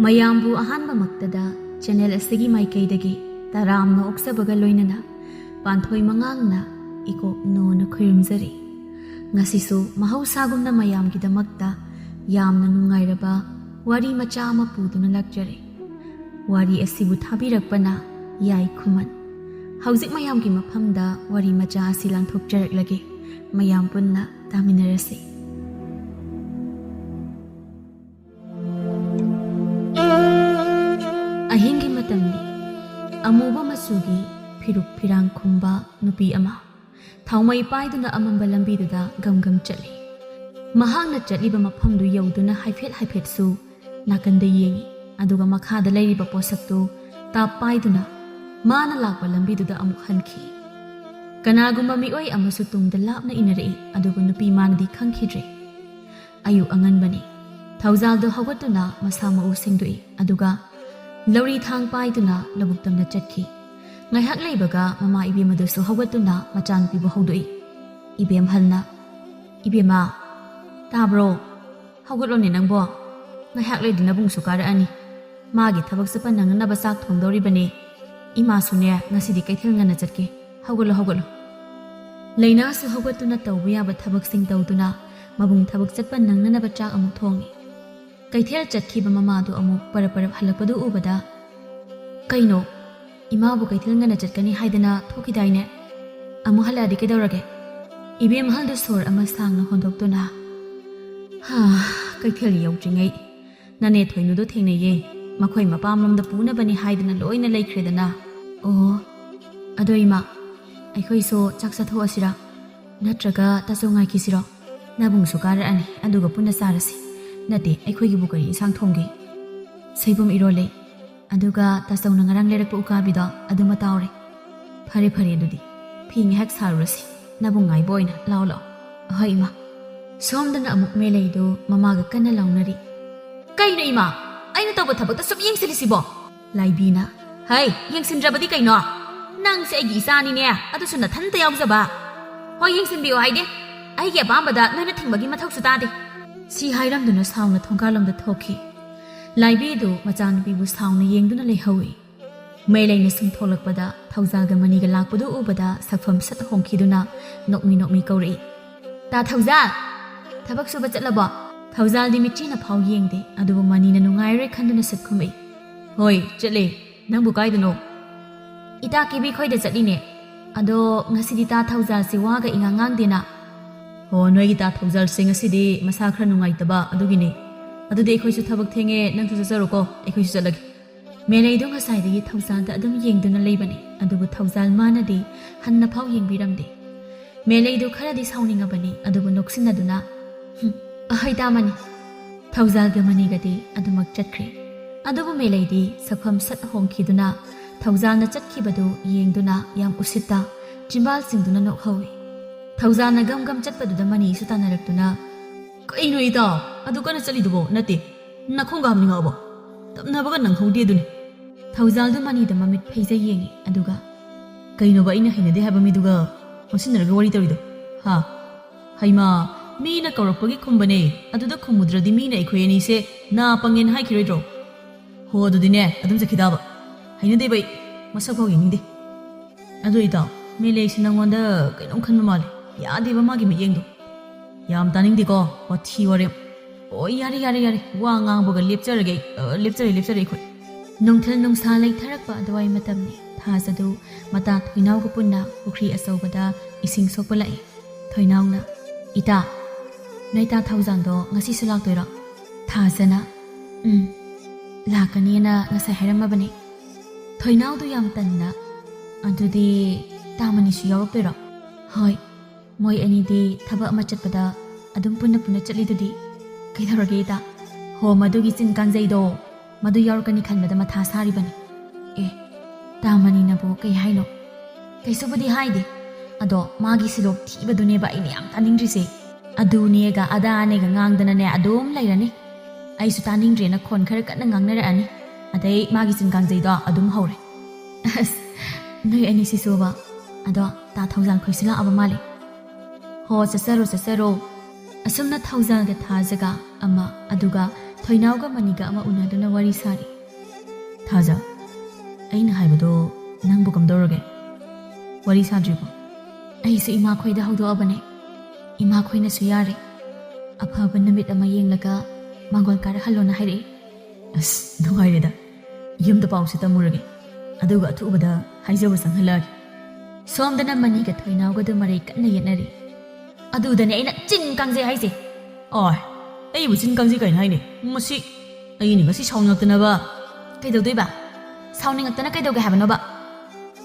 ꯃꯌꯥꯝꯕꯨ ꯑꯍꯥꯟꯕꯃꯛꯇꯗ ꯆꯦꯅꯦꯜ ꯑꯁꯤꯒꯤ ꯃꯥꯏꯀꯩꯗꯒꯤ ꯇꯔꯥꯝꯅ ꯑꯣꯛꯆꯕꯒ ꯂꯣꯏꯅꯅ ꯄꯥꯟꯊꯣꯏ ꯃꯉꯥꯡꯅ ꯏꯀꯣꯛꯅꯣꯅ ꯈꯨꯔꯨꯝꯖꯔꯤ꯫ ꯉꯁꯤꯁꯨ ꯃꯍꯧꯁꯥꯒꯨꯝꯅ ꯃꯌꯥꯝꯒꯤꯗꯃꯛꯇ ꯌꯥꯝꯅ ꯅꯨꯡꯉꯥꯏꯔꯕ ꯋꯥꯔꯤ ꯃꯆꯥ ꯑꯃ ꯄꯨꯗꯨꯅ ꯂꯥꯛꯆꯔꯦ꯫ ꯋꯥꯔꯤ ꯑꯁꯤꯕꯨ ꯊꯥꯕꯤꯔꯛꯄꯅ ꯌꯥꯏ ꯈꯨꯃꯟ꯫ ꯍꯧꯖꯤꯛ ꯃꯌꯥꯝꯒꯤ ꯃꯐꯝꯗ ꯋꯥꯔꯤ ꯃꯆꯥ ꯑꯁꯤ ꯂꯥꯟꯊꯣꯛꯆꯔꯛꯂꯒꯦ꯫ ꯃꯌꯥꯝ ꯄꯨꯟꯅ ꯇꯥꯃꯤꯟꯅꯔꯁꯤ꯫ ꯑꯍꯤꯡꯒꯤ ꯃꯇꯝꯅꯤ꯫ ꯑꯃꯨꯕ ꯃꯆꯨꯒꯤ ꯐꯤꯔꯨꯛ ꯐꯤꯔꯥꯡ ꯈꯨꯝꯕ ꯅꯨꯄꯤ ꯑꯃ ꯊꯥꯎꯃꯩ ꯄꯥꯏꯗꯨꯅ ꯑꯃꯝꯕ ꯂꯝꯕꯤꯗꯨꯗ ꯒꯝꯒꯝ ꯆꯠꯂꯤ꯫ ꯃꯍꯥꯛꯅ ꯆꯠꯂꯤꯕ ꯃꯐꯝꯗꯨ ꯌꯧꯗꯨꯅ ꯍꯥꯏꯐꯦꯠꯁꯨ ꯅꯥꯀꯟꯗ ꯌꯦꯡꯉꯤ, ꯑꯗꯨꯒ ꯃꯈꯥꯗ ꯂꯩꯔꯤꯕ ꯄꯣꯠꯁꯛꯇꯨ ꯇꯥꯞ ꯄꯥꯏꯗꯨꯅ ꯃꯥꯅ ꯂꯥꯛꯄ ꯂꯝꯕꯤꯗꯨꯗ ꯑꯃꯨꯛ ꯍꯟꯈꯤ꯫ ꯀꯅꯥꯒꯨꯝꯕ ꯃꯤꯑꯣꯏ ꯑꯃꯁꯨ ꯇꯨꯡꯗ ꯂꯥꯞꯅ ꯏꯟꯅꯔꯛꯏ, ꯑꯗꯨꯕꯨ ꯅꯨꯄꯤ ꯃꯥꯅꯗꯤ ꯈꯪꯈꯤꯗ꯭ꯔꯦ꯫ ꯑꯌꯨꯛ ꯑꯉꯟꯕꯅꯤ꯫ ꯊꯧꯖꯥꯜꯗꯨ ꯍꯧꯒꯠꯇꯨꯅ ꯃꯁꯥ ꯃꯎ ꯁꯦꯡꯗꯣꯛꯏ, ꯑꯗꯨꯒ ꯂꯧꯔꯤ ꯊꯥꯡ ꯄꯥꯏꯗꯨꯅ ꯂꯧꯕꯨꯛ ꯇꯝꯅ ꯆꯠꯈꯤ꯫ ꯉꯥꯏꯍꯥꯛ ꯂꯩꯕꯒ ꯃꯃꯥ ꯏꯕꯦꯝꯃꯗꯨꯁꯨ ꯍꯧꯒꯠꯇꯨꯅ ꯃꯆꯥꯅꯨꯄꯤꯕꯨ ꯍꯧꯗꯣꯛꯏ꯫ ꯏꯕꯦꯝꯍꯜꯅ, "ꯏꯕꯦꯝꯃ, ꯇꯥꯕ꯭ꯔꯣ? ꯍꯧꯒꯠꯂꯣꯅꯦ ꯅꯪꯕꯣ꯫ ꯉꯥꯏꯍꯥꯛ ꯂꯩꯗꯤ ꯅꯕꯨꯡꯁꯨ ꯀꯥꯔꯛꯑꯅꯤ꯫ ꯃꯥꯒꯤ ꯊꯕꯛ ꯆꯠꯄ ꯅꯪꯅꯅꯕ ꯆꯥꯛ ꯊꯣꯡꯗꯧꯔꯤꯕꯅꯦ꯫ ꯏꯃꯥꯁꯨꯅꯦ ꯉꯁꯤꯗꯤ ꯀꯩꯊꯦꯜ ꯉꯟꯅ ꯆꯠꯀꯦ꯫ ꯍꯧꯒꯠꯂꯣ." ꯂꯩꯅꯥꯁꯨ ꯍꯧꯒꯠꯇꯨꯅ ꯇꯧꯕ ꯌꯥꯕ ꯊꯕꯛꯁꯤꯡ ꯇꯧꯗꯨꯅ ꯃꯕꯨꯡ ꯊꯕꯛ ꯆꯠꯄ ꯅꯪꯅꯅꯕ ꯆꯥꯛ ꯑꯃꯨꯛ ꯊꯣꯡꯉꯤ꯫ ꯀꯩꯊꯦꯜ ꯆꯠꯈꯤꯕ ꯃꯃꯥꯗꯨ ꯑꯃꯨꯛ ꯄꯔꯞ ꯍꯜꯂꯛꯄꯗꯨ ꯎꯕꯗ, "ꯀꯩꯅꯣ, ꯏꯃꯥꯕꯨ ꯀꯩꯊꯦꯜ ꯉꯟꯅ ꯆꯠꯀꯅꯤ ꯍꯥꯏꯗꯅ ꯊꯣꯛꯈꯤꯗꯥꯏꯅꯦ? ꯑꯃꯨꯛ ꯍꯜꯂꯛꯑꯗꯤ ꯀꯩꯗꯧꯔꯒꯦ?" ꯏꯕꯦꯝꯍꯜꯗꯨ ꯁꯣꯔ ꯑꯃ ꯁꯥꯡꯅ ꯍꯣꯟꯗꯣꯛꯇꯨꯅ, "ꯀꯩꯊꯦꯜ ꯌꯧꯗ꯭ꯔꯤꯉꯩ ꯅꯅꯦ ꯊꯣꯏꯅꯨꯗꯣ ꯊꯦꯡꯅꯩꯌꯦ꯫ ꯃꯈꯣꯏ ꯃꯄꯥꯝꯂꯣꯝꯗ ꯄꯨꯅꯕꯅꯤ ꯍꯥꯏꯗꯅ ꯂꯣꯏꯅ ꯂꯩꯈ꯭ꯔꯦꯗꯅ." "ꯑꯣ, ꯑꯗꯣ ꯏꯃꯥ, ꯑꯩꯈꯣꯏꯁꯨ ꯆꯥꯛ ꯆꯥꯊꯣꯛꯑꯁꯤꯔꯥ? ꯅꯠꯇ꯭ꯔꯒ ꯇꯥꯆꯧ ꯉꯥꯏꯈꯤꯁꯤꯔꯣ? ꯅꯕꯨꯡꯁꯨ ꯀꯥꯔꯛꯑꯅꯤ, ꯑꯗꯨꯒ ꯄꯨꯟꯅ ꯆꯥꯔꯁꯤ꯫ ꯅꯠꯇꯦ, ꯑꯩꯈꯣꯏꯒꯤꯕꯨ ꯀꯔꯤ ꯏꯟꯁꯥꯡ ꯊꯣꯡꯒꯦ?" "ꯁꯣꯏꯕꯨꯝ ꯏꯔꯣꯜꯂꯦ, ꯑꯗꯨꯒ ꯇꯥꯆꯧꯅ ꯉꯔꯥꯡ ꯂꯩꯔꯛꯄ ꯎꯀꯥꯕꯤꯗꯣ ꯑꯗꯨꯃ ꯇꯥꯎꯔꯦ." "ꯐꯔꯦ ꯑꯗꯨꯗꯤ ꯐꯤ ꯉꯥꯏꯍꯥꯛ ꯁꯥꯔꯨꯔꯁꯤ꯫ ꯅꯕꯨꯡ ꯉꯥꯏꯕ ꯑꯣꯏꯅ ꯂꯥꯛꯑꯣ." "ꯑꯍꯣꯏ ꯏꯃꯥ." ꯁꯣꯝꯗꯅ ꯑꯃꯨꯛ ꯃꯦꯂꯩꯗꯨ ꯃꯃꯥꯒ ꯀꯟꯅ ꯂꯥꯎꯅꯔꯤ꯫ "ꯀꯩꯅꯣ ꯏꯃꯥ, ꯑꯩꯅ ꯇꯧꯕ ꯊꯕꯛꯇ ꯁꯨꯝ ꯌꯦꯡꯁꯤꯜꯂꯤꯁꯤꯕꯣ?" ꯂꯥꯏꯕꯤꯅ, "ꯍꯩ, ꯌꯦꯡꯁꯤꯟꯗ꯭ꯔꯕꯗꯤ ꯀꯩꯅꯣ? ꯅꯪꯁꯦ ꯑꯩꯒꯤ ꯏꯆꯥꯅꯤꯅꯦ, ꯑꯗꯨꯁꯨ ꯅꯊꯟꯇ ꯌꯥꯎꯖꯕ꯫ ꯍꯣꯏ, ꯌꯦꯡꯁꯤꯟꯕꯤꯌꯣ ꯍꯥꯏꯗꯦ꯫ ꯑꯩꯒꯤ ꯑꯄꯥꯝꯕꯗ ꯅꯣꯏꯅ ꯊꯤꯡꯕꯒꯤ ꯃꯊꯧꯁꯨ ꯇꯥꯗꯦ." ꯁꯤ ꯍꯥꯏꯔꯝꯗꯨꯅ ꯁꯥꯎꯅ ꯊꯣꯡꯒꯥꯜꯂꯣꯝꯗ ꯊꯣꯛꯈꯤ꯫ ꯂꯥꯏꯕꯤꯗꯨ ꯃꯆꯥꯅꯨꯄꯤꯕꯨ ꯁꯥꯎꯅ ꯌꯦꯡꯗꯨꯅ ꯂꯩꯍꯧꯏ꯫ ꯃꯩꯂꯩꯅ ꯁꯨꯝ ꯊꯣꯛꯂꯛꯄꯗ ꯊꯧꯖꯥꯜꯒ ꯃꯅꯤꯒ ꯂꯥꯛꯄꯗꯨ ꯎꯕꯗ ꯁꯛꯐꯝ ꯁꯠ ꯍꯣꯡꯈꯤꯗꯨꯅ ꯅꯣꯛꯃꯤ ꯀꯧꯔꯛꯏ꯫ "ꯇꯥ ꯊꯧꯖꯥꯜ, ꯊꯕꯛ ꯁꯨꯕ ꯆꯠꯂꯕꯣ?" ꯊꯧꯖꯥꯜꯗꯤ ꯃꯤꯠꯆꯤꯅ ꯐꯥꯎ ꯌꯦꯡꯗꯦ, ꯑꯗꯨꯕꯨ ꯃꯅꯤꯅ ꯅꯨꯡꯉꯥꯏꯔꯣꯏ ꯈꯟꯗꯨꯅ ꯁꯠ ꯈꯨꯝꯃꯛꯏ꯫ "ꯍꯣꯏ, ꯆꯠꯂꯦ꯫ ꯅꯪꯕꯨ ꯀꯥꯏꯗꯅꯣ?" "ꯏꯇꯥ ꯀꯦꯕꯤ ꯈꯣꯏꯗ ꯆꯠꯂꯤꯅꯦ꯫ ꯑꯗꯣ ꯉꯁꯤꯗꯤ ꯇꯥ ꯊꯧꯖꯥꯜꯁꯤ ꯋꯥꯒ ꯏꯉꯥꯡ ꯉꯥꯡꯗꯦꯅ." "ꯑꯣ, ꯅꯣꯏꯒꯤ ꯇꯥ ꯊꯧꯖꯥꯜꯁꯦ ꯉꯁꯤꯗꯤ ꯃꯁꯥ ꯈꯔ ꯅꯨꯡꯉꯥꯏꯇꯕ, ꯑꯗꯨꯒꯤꯅꯦ꯫ ꯑꯗꯨꯗꯤ ꯑꯩꯈꯣꯏꯁꯨ ꯊꯕꯛ ꯊꯦꯡꯉꯦ, ꯅꯪꯁꯨ ꯆꯠꯆꯔꯣꯀꯣ, ꯑꯩꯈꯣꯏꯁꯨ ꯆꯠꯂꯒꯦ." ꯃꯦꯂꯩꯗꯣ ꯉꯁꯥꯏꯗꯒꯤ ꯊꯧꯖꯥꯜꯗ ꯑꯗꯨꯝ ꯌꯦꯡꯗꯨꯅ ꯂꯩꯕꯅꯤ, ꯑꯗꯨꯕꯨ ꯊꯧꯖꯥꯜ ꯃꯥꯅꯗꯤ ꯍꯟꯅ ꯐꯥꯎ ꯌꯦꯡꯕꯤꯔꯝꯗꯦ꯫ ꯃꯦꯂꯩꯗꯨ ꯈꯔꯗꯤ ꯁꯥꯎꯅꯤꯡꯉꯕꯅꯤ, ꯑꯗꯨꯕꯨ ꯅꯣꯛꯁꯤꯟꯅꯗꯨꯅ, "ꯑꯍꯣꯏ ꯇꯥꯃꯅꯤ." ꯊꯧꯖꯥꯜꯒ ꯃꯅꯤꯒꯗꯤ ꯑꯗꯨꯃꯛ ꯆꯠꯈ꯭ꯔꯦ꯫ ꯑꯗꯨꯕꯨ ꯃꯦꯂꯩꯗꯤ ꯁꯛꯐꯝ ꯁꯠ ꯍꯣꯡꯈꯤꯗꯨꯅ ꯊꯧꯖꯥꯜꯅ ꯆꯠꯈꯤꯕꯗꯨ ꯌꯦꯡꯗꯨꯅ ꯌꯥꯝ ꯎꯁꯤꯠꯇ ꯆꯤꯝꯕꯥꯜ ꯆꯤꯡꯗꯨꯅ ꯅꯣꯛꯍꯧꯏ꯫ ꯊꯧꯖꯥꯜꯅ ꯒꯝ ꯆꯠꯄꯗꯨꯗ ꯃꯅꯤꯁꯨ ꯇꯥꯟꯅꯔꯛꯇꯨꯅ, "ꯀꯩꯅꯣ ꯏꯇꯥꯎ, ꯑꯗꯨ ꯀꯟꯅ ꯆꯠꯂꯤꯗꯨꯕꯣ? ꯅꯠꯇꯦ, ꯅꯈꯣꯡꯒ ꯍꯥꯝꯅꯤꯡꯉꯛꯑꯕꯣ? ꯇꯞꯅꯕꯒ ꯅꯪꯍꯧꯗꯦ ꯑꯗꯨꯅꯤ." ꯊꯧꯖꯥꯜꯗꯨ ꯃꯅꯤꯗ ꯃꯃꯤꯠ ꯐꯩꯖꯩ ꯌꯦꯡꯉꯤ, ꯑꯗꯨꯒ, "ꯀꯩꯅꯣꯕ ꯑꯩꯅ ꯍꯩꯅꯗꯦ ꯍꯥꯏꯕ ꯃꯤꯗꯨꯒ ꯑꯣꯟꯁꯤꯟꯅꯔꯒ ꯋꯥꯔꯤ ꯇꯧꯔꯤꯗꯣ? ꯍꯩꯃꯥ, ꯃꯤꯅ ꯀꯧꯔꯛꯄꯒꯤ ꯈꯨꯝꯕꯅꯦ, ꯑꯗꯨꯗ ꯈꯨꯝꯃꯨꯗ꯭ꯔꯗꯤ ꯃꯤꯅ ꯑꯩꯈꯣꯏ ꯑꯅꯤꯁꯦ ꯅꯥ ꯄꯪꯉꯦꯅ ꯍꯥꯏꯈꯤꯔꯣꯏꯗ꯭ꯔꯣ? ꯍꯣ, ꯑꯗꯨꯗꯤꯅꯦ ꯑꯗꯨꯝ ꯆꯠꯈꯤꯗꯥꯕ. ꯍꯩꯅꯗꯦꯕ ꯑꯩ, ꯃꯁꯛ ꯐꯥꯎ ꯌꯦꯡꯅꯤꯡꯗꯦ." "ꯑꯗꯨ ꯏꯇꯥꯎ, ꯃꯦꯂꯩꯁꯤ ꯅꯪꯉꯣꯟꯗ ꯀꯩꯅꯣꯝ ꯈꯟꯕ ꯃꯥꯜꯂꯦ. ꯌꯥꯗꯦꯕ ꯃꯥꯒꯤ ꯃꯤꯠꯌꯦꯡꯗꯣ." "ꯌꯥꯝ ꯇꯥꯅꯤꯡꯗꯦꯀꯣ, ꯋꯥꯊꯤ ꯋꯥꯔꯦꯝ." "ꯑꯣ, ꯌꯥꯔꯦ, ꯋꯥ ꯉꯥꯡꯕꯒ ꯂꯦꯞꯆꯔꯒꯦ ꯂꯦꯞꯆꯔꯦ ꯑꯩꯈꯣꯏ." ꯅꯨꯡꯊꯤꯜ ꯅꯨꯡꯁꯥ ꯂꯩꯊꯔꯛꯄ ꯑꯗꯨꯋꯥꯏ ꯃꯇꯝꯅꯤ꯫ ꯊꯥꯖꯗꯨ ꯃꯇꯥ ꯊꯣꯏꯅꯥꯎꯒ ꯄꯨꯟꯅ ꯄꯨꯈ꯭ꯔꯤ ꯑꯆꯧꯕꯗ ꯏꯁꯤꯡ ꯁꯣꯛꯄ ꯂꯥꯛꯏ꯫ ꯊꯣꯏꯅꯥꯎꯅ, "ꯏꯇꯥ, ꯅꯣꯏ ꯇꯥ ꯊꯧꯖꯥꯜꯗꯣ ꯉꯁꯤꯁꯨ ꯂꯥꯛꯇꯣꯏꯔꯣ?" ꯊꯥꯖꯅ, "ꯂꯥꯛꯀꯅꯤꯅ ꯉꯁꯥꯏ ꯍꯥꯏꯔꯝꯃꯕꯅꯦ." ꯊꯣꯏꯅꯥꯎꯗꯨ ꯌꯥꯝ ꯇꯟꯅ, "ꯑꯗꯨꯗꯤ ꯇꯥꯃꯅꯤꯁꯨ ꯌꯥꯎꯔꯛꯇꯣꯏꯔꯣ?" "ꯍꯣꯏ, ꯃꯣꯏ ꯑꯅꯤꯗꯤ ꯊꯕꯛ ꯑꯃ ꯆꯠꯄꯗ ꯑꯗꯨꯝ ꯄꯨꯟꯅ ꯆꯠꯂꯤꯗꯨꯗꯤ." "ꯀꯩꯗꯧꯔꯒꯦ ꯏꯇꯥ?" "ꯍꯣ, ꯃꯗꯨꯒꯤ ꯆꯤꯟ ꯀꯥꯡꯖꯩꯗꯣ, ꯃꯗꯨ ꯌꯥꯎꯔꯛꯀꯅꯤ ꯈꯟꯕꯗ ꯃꯊꯥ ꯁꯥꯔꯤꯕꯅꯤ." "ꯑꯦ, ꯇꯥꯃꯅꯤꯅꯕꯨ ꯀꯩ ꯍꯥꯏꯅꯣ?" "ꯀꯩꯁꯨꯕꯨꯗꯤ ꯍꯥꯏꯗꯦ, ꯑꯗꯣ ꯃꯥꯒꯤ ꯁꯤꯂꯣꯛ ꯊꯤꯕꯗꯨꯅꯦꯕ ꯑꯩꯅ ꯌꯥꯝ ꯇꯥꯅꯤꯡꯗ꯭ꯔꯤꯁꯦ꯫ ꯑꯗꯨꯅꯦꯒ ꯑꯗꯥꯅꯦꯒ ꯉꯥꯡꯗꯅꯅꯦ ꯑꯗꯨꯝ ꯂꯩꯔꯅꯤ꯫ ꯑꯩꯁꯨ ꯇꯥꯅꯤꯡꯗ꯭ꯔꯦꯅ ꯈꯣꯟ ꯈꯔ ꯀꯟꯅ ꯉꯥꯡꯅꯔꯛꯑꯅꯤ, ꯑꯗꯩ ꯃꯥꯒꯤ ꯆꯤꯟ ꯀꯥꯡꯖꯩꯗꯣ ꯑꯗꯨꯝ ꯍꯧꯔꯦ." "ꯑꯁ, ꯅꯣꯏ ꯑꯅꯤꯁꯤꯁꯨꯕ. ꯑꯗꯣ ꯇꯥ ꯊꯧꯖꯥꯜ ꯈꯣꯏꯁꯨ ꯂꯥꯛꯑꯕ ꯃꯥꯜꯂꯦ." "ꯍꯣ, ꯆꯠꯆꯔꯣ." ꯑꯁꯨꯝꯅ ꯊꯧꯖꯥꯜꯒ ꯊꯥꯖꯒ ꯑꯃ, ꯑꯗꯨꯒ ꯊꯣꯏꯅꯥꯎꯒ ꯃꯅꯤꯒ ꯑꯃ ꯎꯅꯗꯨꯅ ꯋꯥꯔꯤ ꯁꯥꯔꯤ꯫ ꯊꯥꯖ, ꯑꯩꯅ ꯍꯥꯏꯕꯗꯣ ꯅꯪꯕꯨ ꯀꯝꯗꯧꯔꯒꯦ? ꯋꯥꯔꯤ ꯁꯥꯗ꯭ꯔꯤꯕꯣ? ꯑꯩꯁꯨ ꯏꯃꯥꯈꯣꯏꯗ ꯍꯧꯗꯣꯛꯑꯕꯅꯦ꯫ ꯏꯃꯥꯈꯣꯏꯅꯁꯨ ꯌꯥꯔꯦ꯫ ꯑꯐꯕ ꯅꯨꯃꯤꯠ ꯑꯃ ꯌꯦꯡꯂꯒ ꯃꯥꯡꯒꯣꯜ ꯀꯥꯔꯛꯍꯜꯂꯣꯅ ꯍꯥꯏꯔꯛꯏ꯫ ꯑꯁ ꯅꯨꯡꯉꯥꯏꯔꯦꯗ꯫ ꯌꯨꯝꯗ ꯄꯥꯎꯁꯤ ꯇꯝꯃꯨꯔꯒꯦ, ꯑꯗꯨꯒ ꯑꯊꯨꯕꯗ ꯍꯥꯏꯖꯕ ꯆꯪꯍꯜꯂꯛꯑꯒꯦ꯫ ꯁꯣꯝꯗꯅ ꯃꯅꯤꯒ ꯊꯣꯏꯅꯥꯎꯒꯗꯨ ꯃꯔꯩ ꯀꯟꯅ ꯌꯦꯠꯅꯔꯤ꯫ ꯑꯗꯨꯗꯅꯦ ꯑꯩꯅ ꯆꯤꯟ ꯀꯥꯡꯖꯩ ꯍꯥꯏꯁꯦ꯫ ꯑꯣꯏ, ꯑꯩꯕꯨ ꯆꯤꯟ ꯀꯥꯡꯖꯩ ꯀꯩꯅꯣ ꯍꯥꯏꯅꯦ? ꯃꯁꯤ ꯑꯩꯅ ꯉꯁꯤ ꯁꯥꯎꯅꯤꯡꯉꯛꯇꯅꯕ꯫ ꯀꯩꯗꯧꯗꯣꯏꯕ? ꯁꯥꯎꯅꯤꯡꯉꯛꯇꯅ ꯀꯩꯗꯧꯒꯦ ꯍꯥꯏꯕꯅꯣꯕ?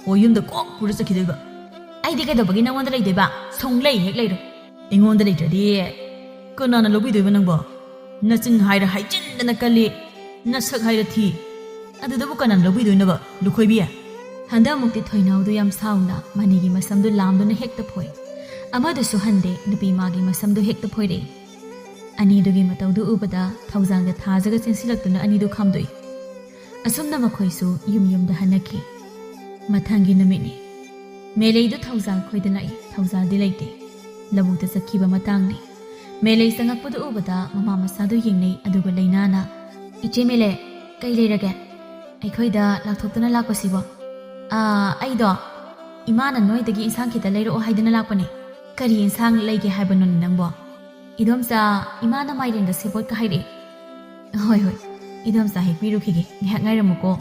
ꯑꯣ, ꯌꯨꯝꯗ ꯀꯣꯛ ꯄꯨꯔ ꯆꯠꯈꯤꯗꯣꯏꯕ꯫ ꯑꯩꯗꯤ ꯀꯩꯗꯧꯕꯒꯤ ꯅꯪꯉꯣꯟꯗ ꯂꯩꯗꯣꯏꯕ? ꯁꯨꯡꯂꯩ ꯍꯦꯛ ꯂꯩꯔꯣꯏ꯫ ꯑꯩꯉꯣꯟꯗ ꯂꯩꯇ꯭ꯔꯗꯤ ꯀꯅꯥꯅ ꯂꯧꯕꯤꯗꯣꯏꯕ ꯅꯪꯕꯣ? ꯅꯆꯤꯟ ꯍꯥꯏꯔ ꯍꯥꯏꯖꯤꯟꯗꯅ ꯀꯜꯂꯤ, ꯅꯁꯛ ꯍꯥꯏꯔ ꯊꯤ, ꯑꯗꯨꯗꯕꯨ ꯀꯅꯥꯅ ꯂꯧꯕꯤꯗꯣꯏꯅꯣꯕ ꯂꯨꯈꯣꯏꯕꯤ? ꯍꯟꯗꯛꯃꯨꯛꯇꯤ ꯊꯣꯏꯅꯥꯎꯗꯨ ꯌꯥꯝ ꯁꯥꯎꯅ ꯃꯅꯤꯒꯤ ꯃꯁꯝꯗꯨ ꯂꯥꯝꯗꯨꯅ ꯍꯦꯛꯇ ꯐꯣꯏ꯫ ꯑꯃꯗꯨꯁꯨ ꯍꯟꯗꯦ ꯅꯨꯄꯤ ꯃꯥꯒꯤ ꯃꯁꯝꯗꯨ ꯍꯦꯛꯇ ꯐꯣꯏꯔꯛꯏ꯫ ꯑꯅꯤꯗꯨꯒꯤ ꯃꯇꯧꯗꯨ ꯎꯕꯗ ꯊꯧꯖꯥꯜꯒ ꯊꯥꯖꯒ ꯆꯦꯟꯁꯤꯜꯂꯛꯇꯨꯅ ꯑꯅꯤꯗꯨ ꯈꯥꯝꯗꯣꯛꯏ꯫ ꯑꯁꯨꯝꯅ ꯃꯈꯣꯏꯁꯨ ꯌꯨꯝꯗ ꯍꯟꯅꯈꯤ꯫ ꯃꯊꯪꯒꯤ ꯅꯨꯃꯤꯠꯅꯤ꯫ ꯃꯦꯂꯩꯗꯨ ꯊꯧꯖꯥꯜ ꯈꯣꯏꯗ ꯂꯥꯛꯏ꯫ ꯊꯧꯖꯥꯜꯗꯤ ꯂꯩꯇꯦ, ꯂꯧꯕꯨꯛꯇ ꯆꯠꯈꯤꯕ ꯃꯇꯥꯡꯅꯤ꯫ ꯃꯦꯂꯩ ꯆꯪꯉꯛꯄꯗꯨ ꯎꯕꯗ ꯃꯃꯥ ꯃꯆꯥꯗꯨ ꯌꯦꯡꯅꯩ, ꯑꯗꯨꯒ ꯂꯩꯅꯥꯅ "ꯏꯆꯦ ꯃꯦꯂꯩ, ꯀꯩ ꯂꯩꯔꯒꯦ? ꯑꯩꯈꯣꯏꯗ ꯂꯥꯛꯊꯣꯛꯇꯨꯅ ꯂꯥꯛꯄꯁꯤꯕꯣ?" ꯑꯩꯗꯣ ꯏꯃꯥꯅ ꯅꯣꯏꯗꯒꯤ ꯏꯟꯁꯥꯡ ꯈꯤꯇ ꯂꯩꯔꯛꯑꯣ ꯍꯥꯏꯗꯨꯅ ꯂꯥꯛꯄꯅꯦ꯫ ꯀꯔꯤ ꯏꯟꯁꯥꯡ ꯂꯩꯒꯦ ꯍꯥꯏꯕꯅꯣꯅꯦ ꯅꯪꯕꯣ? ꯏꯗꯣꯝꯆꯥ, ꯏꯃꯥꯅ ꯃꯥꯏꯔꯦꯟꯒ ꯁꯦꯕꯣꯠꯀ ꯍꯥꯏꯔꯛꯑꯦ꯫ ꯍꯣꯏ ꯍꯣꯏ, ꯏꯗꯣꯝꯆꯥ ꯍꯦꯛꯄꯤꯔꯨꯈꯤꯒꯦ, ꯉꯥꯏꯍꯥꯛ ꯉꯥꯏꯔꯝꯃꯨꯀꯣ꯫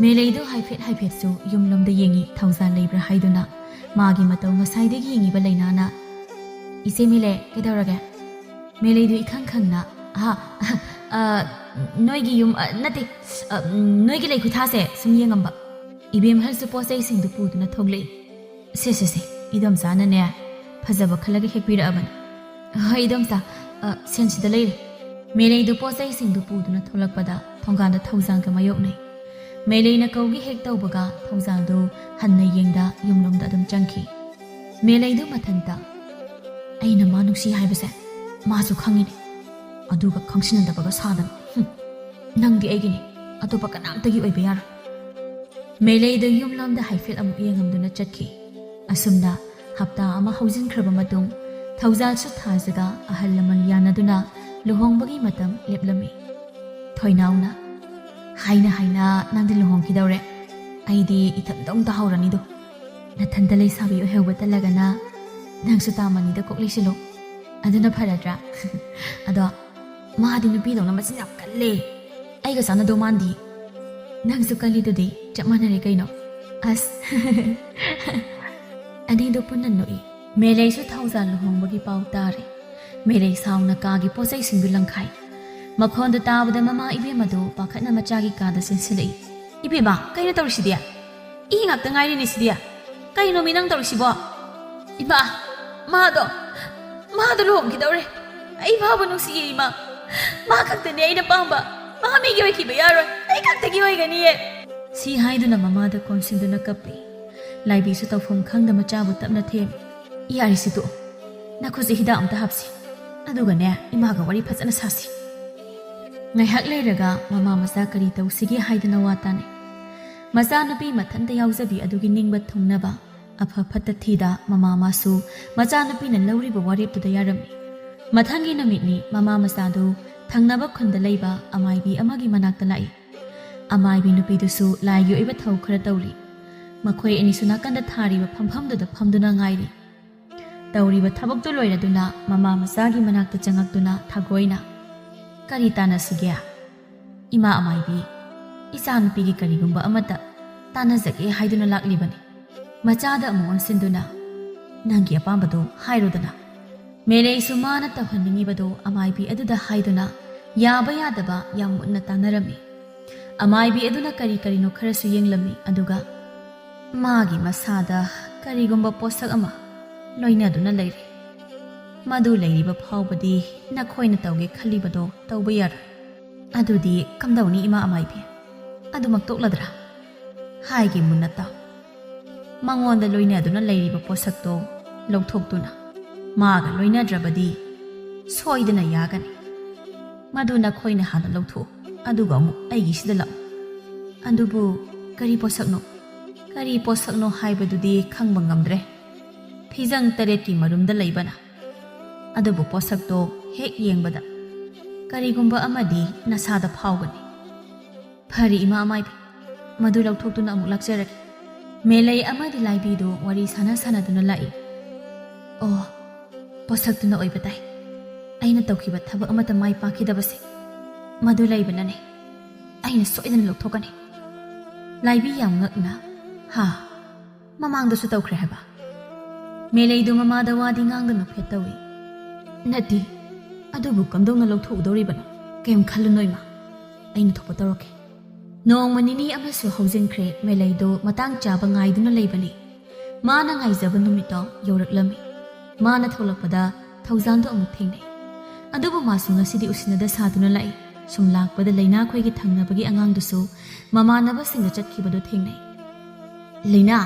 ꯃꯦꯂꯩꯗꯨ ꯍꯥꯏꯐꯦꯠꯁꯨ ꯌꯨꯝꯂꯣꯝꯗ ꯌꯦꯡꯉꯤ, ꯊꯧꯖꯥꯜ ꯂꯩꯕ꯭ꯔꯥ ꯍꯥꯏꯗꯨꯅ꯫ ꯃꯥꯒꯤ ꯃꯇꯧ ꯉꯁꯥꯏꯗꯒꯤ ꯌꯦꯡꯉꯤꯕ ꯂꯩꯅꯥꯅ "ꯏꯆꯦ ꯃꯦꯂꯩ, ꯀꯩꯗꯧꯔꯒꯦ?" ꯃꯦꯂꯩꯗꯨ ꯏꯈꯪ ꯈꯪꯅ ꯅꯣꯏꯒꯤ ꯌꯨꯝ ꯅꯠꯇꯦ, ꯅꯣꯏꯒꯤ ꯂꯩ ꯈꯨꯊꯥꯁꯦ ꯁꯨꯝ ꯌꯦꯡꯉꯝꯕ꯫ ꯏꯕꯦꯝꯍꯜꯁꯨ ꯄꯣꯠ ꯆꯩꯁꯤꯡꯗꯨ ꯄꯨꯗꯨꯅ ꯊꯣꯛꯂꯛꯏ꯫ ꯁꯦ ꯏꯗꯣꯝꯆꯥꯅꯅꯦ ꯐꯖꯕ ꯈꯜꯂꯒ ꯍꯦꯛꯄꯤꯔꯛꯑꯕꯅꯤ꯫ ꯍꯣꯏ ꯏꯗꯣꯝꯆꯥ, ꯁꯦꯟꯁꯤꯗ ꯂꯩꯔꯦ꯫ ꯃꯦꯂꯩꯗꯨ ꯄꯣꯠ ꯆꯩꯁꯤꯡꯗꯨ ꯄꯨꯗꯨꯅ ꯊꯣꯛꯂꯛꯄꯗ ꯊꯣꯡꯒꯥꯟꯗ ꯊꯧꯖꯥꯜꯒ ꯃꯥꯌꯣꯛꯅꯩ꯫ ꯃꯦꯂꯩꯅ ꯀꯧꯒꯤ ꯍꯦꯛ ꯇꯧꯕꯒ ꯊꯧꯖꯥꯜꯗꯨ ꯍꯟꯅ ꯌꯦꯡꯗ ꯌꯨꯝꯂꯣꯝꯗ ꯑꯗꯨꯝ ꯆꯪꯈꯤ꯫ ꯃꯦꯂꯩꯗꯨ ꯃꯊꯟꯇ "ꯑꯩꯅ ꯃꯥ ꯅꯨꯡꯁꯤ ꯍꯥꯏꯕꯁꯦ ꯃꯥꯁꯨ ꯈꯪꯉꯤꯅꯦ, ꯑꯗꯨꯒ ꯈꯪꯁꯤꯟꯅꯗꯕꯒ ꯁꯥꯗꯅ, ꯅꯪꯗꯤ ꯑꯩꯒꯤꯅꯤ, ꯑꯇꯣꯞꯄ ꯀꯅꯥꯝꯇꯒꯤ ꯑꯣꯏꯕ ꯌꯥꯔꯣꯏ." ꯃꯦꯂꯩꯗꯨ ꯌꯨꯝꯂꯣꯝꯗ ꯍꯥꯏꯐꯦꯠ ꯑꯃꯨꯛ ꯌꯦꯡꯉꯝꯗꯨꯅ ꯆꯠꯈꯤ꯫ ꯑꯁꯨꯝꯅ ꯍꯞꯇꯥ ꯑꯃ ꯍꯧꯖꯤꯟꯈ꯭ꯔꯕ ꯃꯇꯨꯡ ꯊꯧꯖꯥꯜꯁꯨ ꯊꯥꯖꯒ ꯑꯍꯜ ꯂꯃꯟ ꯌꯥꯅꯗꯨꯅ ꯂꯨꯍꯣꯡꯕꯒꯤ ꯃꯇꯝ ꯂꯦꯞꯂꯝꯃꯤ꯫ ꯊꯣꯏꯅꯥꯎꯅ "ꯍꯥꯏꯅ ꯅꯪꯗꯤ ꯂꯨꯍꯣꯡꯈꯤꯗꯧꯔꯦ, ꯑꯩꯗꯤ ꯏꯊꯟꯇ ꯇꯥꯍꯧꯔꯅꯤꯗꯣ꯫ ꯅꯊꯟꯇ ꯂꯩꯁꯥꯕꯤ ꯑꯣꯏꯍꯧꯕ ꯇꯜꯂꯒꯅ ꯅꯪꯁꯨ ꯇꯥꯃꯅꯤꯗ ꯀꯣꯛ ꯂꯩꯁꯤꯜꯂꯣ, ꯑꯗꯨꯅ ꯐꯔꯗ꯭ꯔꯥ? ꯑꯗꯣ ꯃꯥꯗꯤ ꯅꯨꯄꯤꯗꯧꯅ ꯃꯆꯤꯟ ꯌꯥꯝ ꯀꯜꯂꯦ, ꯑꯩꯒ ꯆꯥꯟꯅꯗꯧ ꯃꯥꯟꯗꯤ." "ꯅꯪꯁꯨ ꯀꯜꯂꯤꯗꯨꯗꯤ, ꯆꯞ ꯃꯥꯟꯅꯔꯦ ꯀꯩꯅꯣ." ꯑꯁ ꯑꯅꯤꯗꯨ ꯄꯨꯟꯅ ꯅꯣꯛꯏ꯫ ꯃꯦꯂꯩꯁꯨ ꯊꯧꯖꯥꯜ ꯂꯨꯍꯣꯡꯕꯒꯤ ꯄꯥꯎ ꯇꯥꯔꯦ꯫ ꯃꯦꯂꯩ ꯁꯥꯎꯅ ꯀꯥꯒꯤ ꯄꯣꯠꯆꯩꯁꯤꯡꯗꯨ ꯂꯪꯈꯥꯏ꯫ ꯃꯈꯣꯟꯗꯨ ꯇꯥꯕꯗ ꯃꯃꯥ ꯏꯕꯦꯝ ꯑꯗꯨ ꯄꯥꯈꯠꯅ ꯃꯆꯥꯒꯤ ꯀꯥꯗ ꯆꯦꯟꯁꯤꯜꯂꯛꯏ꯫ "ꯏꯕꯦꯝꯃ, ꯀꯩꯅꯣ ꯇꯧꯔꯤꯁꯤꯗꯤ? ꯏ ꯉꯥꯛꯇ ꯉꯥꯏꯔꯤꯅꯦ ꯁꯤꯗꯤ. ꯀꯩꯅꯣ ꯃꯤ ꯅꯪ ꯇꯧꯔꯤꯁꯤꯕꯣ? ꯏꯃꯥ, ꯃꯥꯗꯣ ꯂꯨꯍꯣꯡꯈꯤꯗꯧꯔꯦ. ꯑꯩ ꯐꯥꯎꯕ ꯅꯨꯡꯁꯤꯌꯦ ꯏꯃꯥ. ꯃꯥ ꯈꯛꯇꯅꯦ ꯑꯩꯅ ꯄꯥꯝꯕ. ꯃꯥ ꯃꯤꯒꯤ ꯑꯣꯏꯈꯤꯕ ꯌꯥꯔꯣꯏ. ꯑꯩ ꯈꯛꯇꯒꯤ ꯑꯣꯏꯒꯅꯤꯌꯦ." ꯁꯤ ꯍꯥꯏꯗꯨꯅ ꯃꯃꯥꯗ ꯀꯣꯟꯁꯤꯟꯗꯨꯅ ꯀꯞꯄꯤ꯫ ꯂꯥꯏꯕꯤꯁꯨ ꯇꯧꯐꯝ ꯈꯪꯗ ꯃꯆꯥꯕꯨ ꯇꯞꯅ ꯊꯦꯝꯃꯤ꯫ "ꯌꯥꯔꯤꯁꯤ ꯇꯣꯛꯑꯣ. ꯅꯈꯨꯠꯁꯦ ꯍꯤꯗꯥꯛ ꯑꯝꯇ ꯍꯥꯞꯁꯤ. ꯑꯗꯨꯒꯅꯦ ꯏꯃꯥꯒ ꯋꯥꯔꯤ ꯐꯖꯅ ꯁꯥꯁꯤ." ꯉꯥꯏꯍꯥꯛ ꯂꯩꯔꯒ ꯃꯃꯥ ꯃꯆꯥ ꯀꯔꯤ ꯇꯧꯁꯤꯒꯦ ꯍꯥꯏꯗꯨꯅ ꯋꯥ ꯇꯥꯅꯩ꯫ ꯃꯆꯥꯅꯨꯄꯤ ꯃꯊꯟꯇ ꯌꯥꯎꯖꯕꯤ ꯑꯗꯨꯒꯤ ꯅꯤꯡꯕ ꯊꯨꯡꯅꯕ ꯑꯐ ꯐꯠꯇ ꯊꯤꯗ ꯃꯃꯥ ꯃꯥꯁꯨ ꯃꯆꯥꯅꯨꯄꯤꯅ ꯂꯧꯔꯤꯕ ꯋꯥꯔꯦꯞꯇꯨꯗ ꯌꯥꯔꯝꯃꯤ꯫ ꯃꯊꯪꯒꯤ ꯅꯨꯃꯤꯠꯅꯤ ꯃꯃꯥ ꯃꯆꯥꯗꯨ ꯊꯪꯅꯕ ꯈꯨꯟꯗ ꯂꯩꯕ ꯑꯃꯥꯏꯕꯤ ꯑꯃꯒꯤ ꯃꯅꯥꯛꯇ ꯂꯥꯛꯏ꯫ ꯑꯃꯥꯏꯕꯤ ꯅꯨꯄꯤꯗꯨꯁꯨ ꯂꯥꯏꯒꯤ ꯑꯣꯏꯕ ꯊꯧ ꯈꯔ ꯇꯧꯔꯤ꯫ ꯃꯈꯣꯏ ꯑꯅꯤꯁꯨ ꯅꯥꯀꯟꯗ ꯊꯥꯔꯤꯕ ꯐꯝꯐꯝꯗꯨꯗ ꯐꯝꯗꯨꯅ ꯉꯥꯏꯔꯤ꯫ ꯇꯧꯔꯤꯕ ꯊꯕꯛꯇꯨ ꯂꯣꯏꯔꯗꯨꯅ ꯃꯃꯥ ꯃꯆꯥꯒꯤ ꯃꯅꯥꯛꯇ ꯆꯪꯉꯛꯇꯨꯅ ꯊꯒꯣꯏꯅ "ꯀꯔꯤ ꯇꯥꯟꯅꯁꯤꯒꯦ? ꯏꯃꯥ ꯑꯃꯥꯏꯕꯤ, ꯏꯆꯥꯅꯨꯄꯤꯒꯤ ꯀꯔꯤꯒꯨꯝꯕ ꯑꯃꯠꯇ ꯇꯥꯟꯅꯖꯒꯦ ꯍꯥꯏꯗꯨꯅ ꯂꯥꯛꯂꯤꯕꯅꯤ." ꯃꯆꯥꯗ ꯑꯃꯨꯛ ꯑꯣꯟꯁꯤꯟꯗꯨꯅ "ꯅꯪꯒꯤ ꯑꯄꯥꯝꯕꯗꯣ ꯍꯥꯏꯔꯣꯗꯅ." ꯃꯦꯂꯩꯁꯨ ꯃꯥꯅ ꯇꯧꯍꯟꯅꯤꯡꯉꯤꯕꯗꯣ ꯑꯃꯥꯏꯕꯤ ꯑꯗꯨꯗ ꯍꯥꯏꯗꯨꯅ ꯌꯥꯕ ꯌꯥꯗꯕ ꯌꯥꯝ ꯃꯨꯟꯅ ꯇꯥꯟꯅꯔꯝꯃꯤ꯫ ꯑꯃꯥꯏꯕꯤ ꯑꯗꯨꯅ ꯀꯔꯤꯅꯣ ꯈꯔꯁꯨ ꯌꯦꯡꯂꯝꯃꯤ, ꯑꯗꯨꯒ "ꯃꯥꯒꯤ ꯃꯁꯥꯗ ꯀꯔꯤꯒꯨꯝꯕ ꯄꯣꯠꯁꯛ ꯑꯃ ꯂꯣꯏꯅꯗꯨꯅ ꯂꯩꯔꯤ. ꯃꯗꯨ ꯂꯩꯔꯤꯕ ꯐꯥꯎꯕꯗꯤ ꯅꯈꯣꯏꯅ ꯇꯧꯒꯦ ꯈꯜꯂꯤꯕꯗꯣ ꯇꯧꯕ ꯌꯥꯔꯣꯏ. ꯑꯗꯨꯗꯤ ꯀꯝꯗꯧꯅꯤ ꯏꯃꯥ ꯑꯃꯥꯏꯕꯤ? ꯑꯗꯨꯃꯛ ꯇꯣꯛꯂꯗ꯭ꯔꯥ? ꯍꯥꯏꯒꯦ ꯃꯨꯟꯅ ꯇꯥꯎ. ꯃꯉꯣꯟꯗ ꯂꯣꯏꯅꯗꯨꯅ ꯂꯩꯔꯤꯕ ꯄꯣꯠꯁꯛꯇꯣ ꯂꯧꯊꯣꯛꯇꯨꯅ ꯃꯥꯒ ꯂꯣꯏꯅꯗ꯭ꯔꯕꯗꯤ ꯁꯣꯏꯗꯅ ꯌꯥꯒꯅꯤ. ꯃꯗꯨ ꯅꯈꯣꯏꯅ ꯍꯥꯟꯅ ꯂꯧꯊꯣꯛꯎ, ꯑꯗꯨꯒ ꯑꯃꯨꯛ ꯑꯩꯒꯤꯁꯤꯗ ꯂꯥꯛꯎ." "ꯑꯗꯨꯕꯨ ꯀꯔꯤ ꯄꯣꯠꯁꯛꯅꯣ?" "ꯀꯔꯤ ꯄꯣꯠꯁꯛꯅꯣ ꯍꯥꯏꯕꯗꯨꯗꯤ ꯈꯪꯕ ꯉꯝꯗ꯭ꯔꯦ. ꯐꯤꯖꯪ 7ꯀꯤ ꯃꯔꯨꯝꯗ ꯂꯩꯕꯅ. ꯑꯗꯨꯕꯨ ꯄꯣꯠꯁꯛꯇꯣ ꯍꯦꯛ ꯌꯦꯡꯕꯗ ꯀꯔꯤꯒꯨꯝꯕ ꯑꯃꯗꯤ ꯅꯁꯥꯗ ꯐꯥꯎꯒꯅꯤ꯫ ꯐꯔꯤ ꯏꯃꯥ ꯑꯃꯥꯏꯕꯤ, ꯃꯗꯨ ꯂꯧꯊꯣꯛꯇꯨꯅ ꯑꯃꯨꯛ ꯂꯥꯛꯆꯔꯒꯦ꯫ ꯃꯦꯂꯩ ꯑꯃꯗꯤ ꯂꯥꯏꯕꯤꯗꯨ ꯋꯥꯔꯤ ꯁꯥꯟꯅꯗꯨꯅ ꯂꯥꯛꯏ꯫ ꯑꯣ, ꯄꯣꯁꯛꯇꯨꯅ ꯑꯣꯏꯕ ꯇꯥꯏ꯫ ꯑꯩꯅ ꯇꯧꯈꯤꯕ ꯊꯕꯛ ꯑꯃꯠꯇ ꯃꯥꯏ ꯄꯥꯛꯈꯤꯗꯕꯁꯦ ꯃꯗꯨ ꯂꯩꯕꯅꯅꯦ꯫ ꯑꯩꯅ ꯁꯣꯏꯗꯅ ꯂꯧꯊꯣꯛꯀꯅꯤ꯫ ꯂꯥꯏꯕꯤ ꯌꯥꯝ ꯉꯛꯅ, ꯍꯥ, ꯃꯃꯥꯡꯗꯁꯨ ꯇꯧꯈ꯭ꯔꯦ ꯍꯥꯏꯕ? ꯃꯦꯂꯩꯗꯨ ꯃꯃꯥꯗ ꯋꯥꯗꯤ ꯉꯥꯡꯗꯅ ꯐꯦꯠ ꯇꯧꯏ꯫ ꯅꯠꯇꯦ, ꯑꯗꯨꯕꯨ ꯀꯝꯗꯧꯅ ꯂꯧꯊꯣꯛꯎꯗꯧꯔꯤꯕꯅꯣ? ꯀꯩꯝ ꯈꯜꯂꯨꯅꯣ ꯏꯃꯥ, ꯑꯩꯅ ꯊꯣꯛꯄ ꯇꯧꯔꯛꯀꯦ꯫ ꯅꯣꯡꯃ ꯅꯤꯅꯤ ꯑꯃꯁꯨ ꯍꯧꯖꯤꯟꯈ꯭ꯔꯦ ꯃꯦꯂꯩꯗꯨ ꯃꯇꯥꯡ ꯆꯥꯕ ꯉꯥꯏꯗꯨꯅ ꯂꯩꯕꯅꯤ꯫ ꯃꯥꯅ ꯉꯥꯏꯖꯕ ꯅꯨꯃꯤꯠꯇꯣ ꯌꯧꯔꯛꯂꯝꯃꯤ꯫ ꯃꯥꯅ ꯊꯣꯛꯂꯛꯄꯗ ꯊꯧꯖꯥꯜꯗꯣ ꯑꯃꯨꯛ ꯊꯦꯡꯅꯩ꯫ ꯑꯗꯨꯕꯨ ꯃꯥꯁꯨ ꯉꯁꯤꯗꯤ ꯎꯁꯤꯟꯅꯗ ꯁꯥꯗꯨꯅ ꯂꯥꯛꯏ꯫ ꯁꯨꯝ ꯂꯥꯛꯄꯗ ꯂꯩꯅꯥ ꯈꯣꯏꯒꯤ ꯊꯪꯅꯕꯒꯤ ꯑꯉꯥꯡꯗꯨꯁꯨ ꯃꯃꯥꯟꯅꯕꯁꯤꯡꯒ ꯆꯠꯈꯤꯕꯗꯨ ꯊꯦꯡꯅꯩ꯫ ꯂꯩꯅꯥ,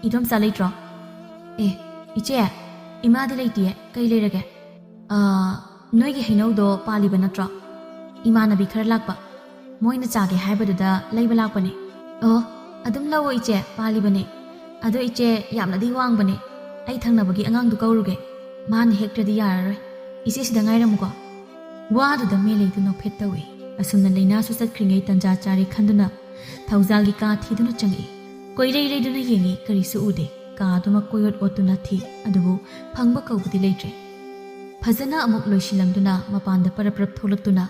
ꯏꯗꯣꯝꯆꯥ ꯂꯩꯇ꯭ꯔꯣ? ꯑꯦ, ꯏꯆꯦ, ꯏꯃꯥꯗꯤ ꯂꯩꯇꯤꯌꯦ, ꯀꯩ ꯂꯩꯔꯒꯦ? ꯅꯣꯏꯒꯤ ꯍꯩꯅꯧꯗꯣ ꯄꯥꯜꯂꯤꯕ ꯅꯠꯇ꯭ꯔꯣ? ꯏꯃꯥꯟꯅꯕꯤ ꯈꯔ ꯂꯥꯛꯄ, ꯃꯣꯏꯅ ꯆꯥꯒꯦ ꯍꯥꯏꯕꯗꯨꯗ ꯂꯩꯕ ꯂꯥꯛꯄꯅꯦ꯫ ꯑꯣ, ꯑꯗꯨꯝ ꯂꯧꯑꯣ ꯏꯆꯦ, ꯄꯥꯜꯂꯤꯕꯅꯦ꯫ ꯑꯗꯣ ꯏꯆꯦ ꯌꯥꯝꯅꯗꯤ ꯋꯥꯡꯕꯅꯦ꯫ ꯑꯩ ꯊꯪꯅꯕꯒꯤ ꯑꯉꯥꯡꯗꯨ ꯀꯧꯔꯨꯒꯦ, ꯃꯥꯅ ꯍꯦꯛꯇ꯭ꯔꯗꯤ ꯌꯥꯔꯔꯣꯏ꯫ ꯏꯆꯦ ꯁꯤꯗ ꯉꯥꯏꯔꯝꯃꯨꯀꯣ꯫ ꯋꯥꯗꯨꯗ ꯃꯦꯂꯩꯗꯨ ꯅꯣꯛꯐꯦꯠ ꯇꯧꯏ꯫ ꯑꯁꯨꯝꯅ ꯂꯩꯅꯥꯁꯨ ꯆꯠꯈ꯭ꯔꯤꯉꯩ ꯇꯟꯖꯥ ꯆꯥꯔꯤ ꯈꯟꯗꯨꯅ ꯊꯧꯖꯥꯜꯒꯤ ꯀꯥ ꯊꯤꯗꯨꯅ ꯆꯪꯉꯛꯏ꯫ ꯀꯣꯏꯔꯩ ꯂꯩꯗꯨꯅ ꯌꯦꯡꯉꯤ, ꯀꯔꯤꯁꯨ ꯎꯗꯦ꯫ ꯀꯥꯗꯨꯃ ꯀꯣꯏꯑꯣꯠ ꯑꯣꯠꯇꯨꯅ ꯊꯤ, ꯑꯗꯨꯕꯨ ꯐꯪꯕ ꯀꯧꯕꯗꯤ ꯂꯩꯇ꯭ꯔꯦ꯫ ꯐꯖꯅ ꯑꯃꯨꯛ ꯂꯣꯏꯁꯤꯜꯂꯝꯗꯨꯅ ꯃꯄꯥꯟꯗ ꯄꯔꯞ ꯄꯔꯞ ꯊꯣꯛꯂꯛꯇꯨꯅ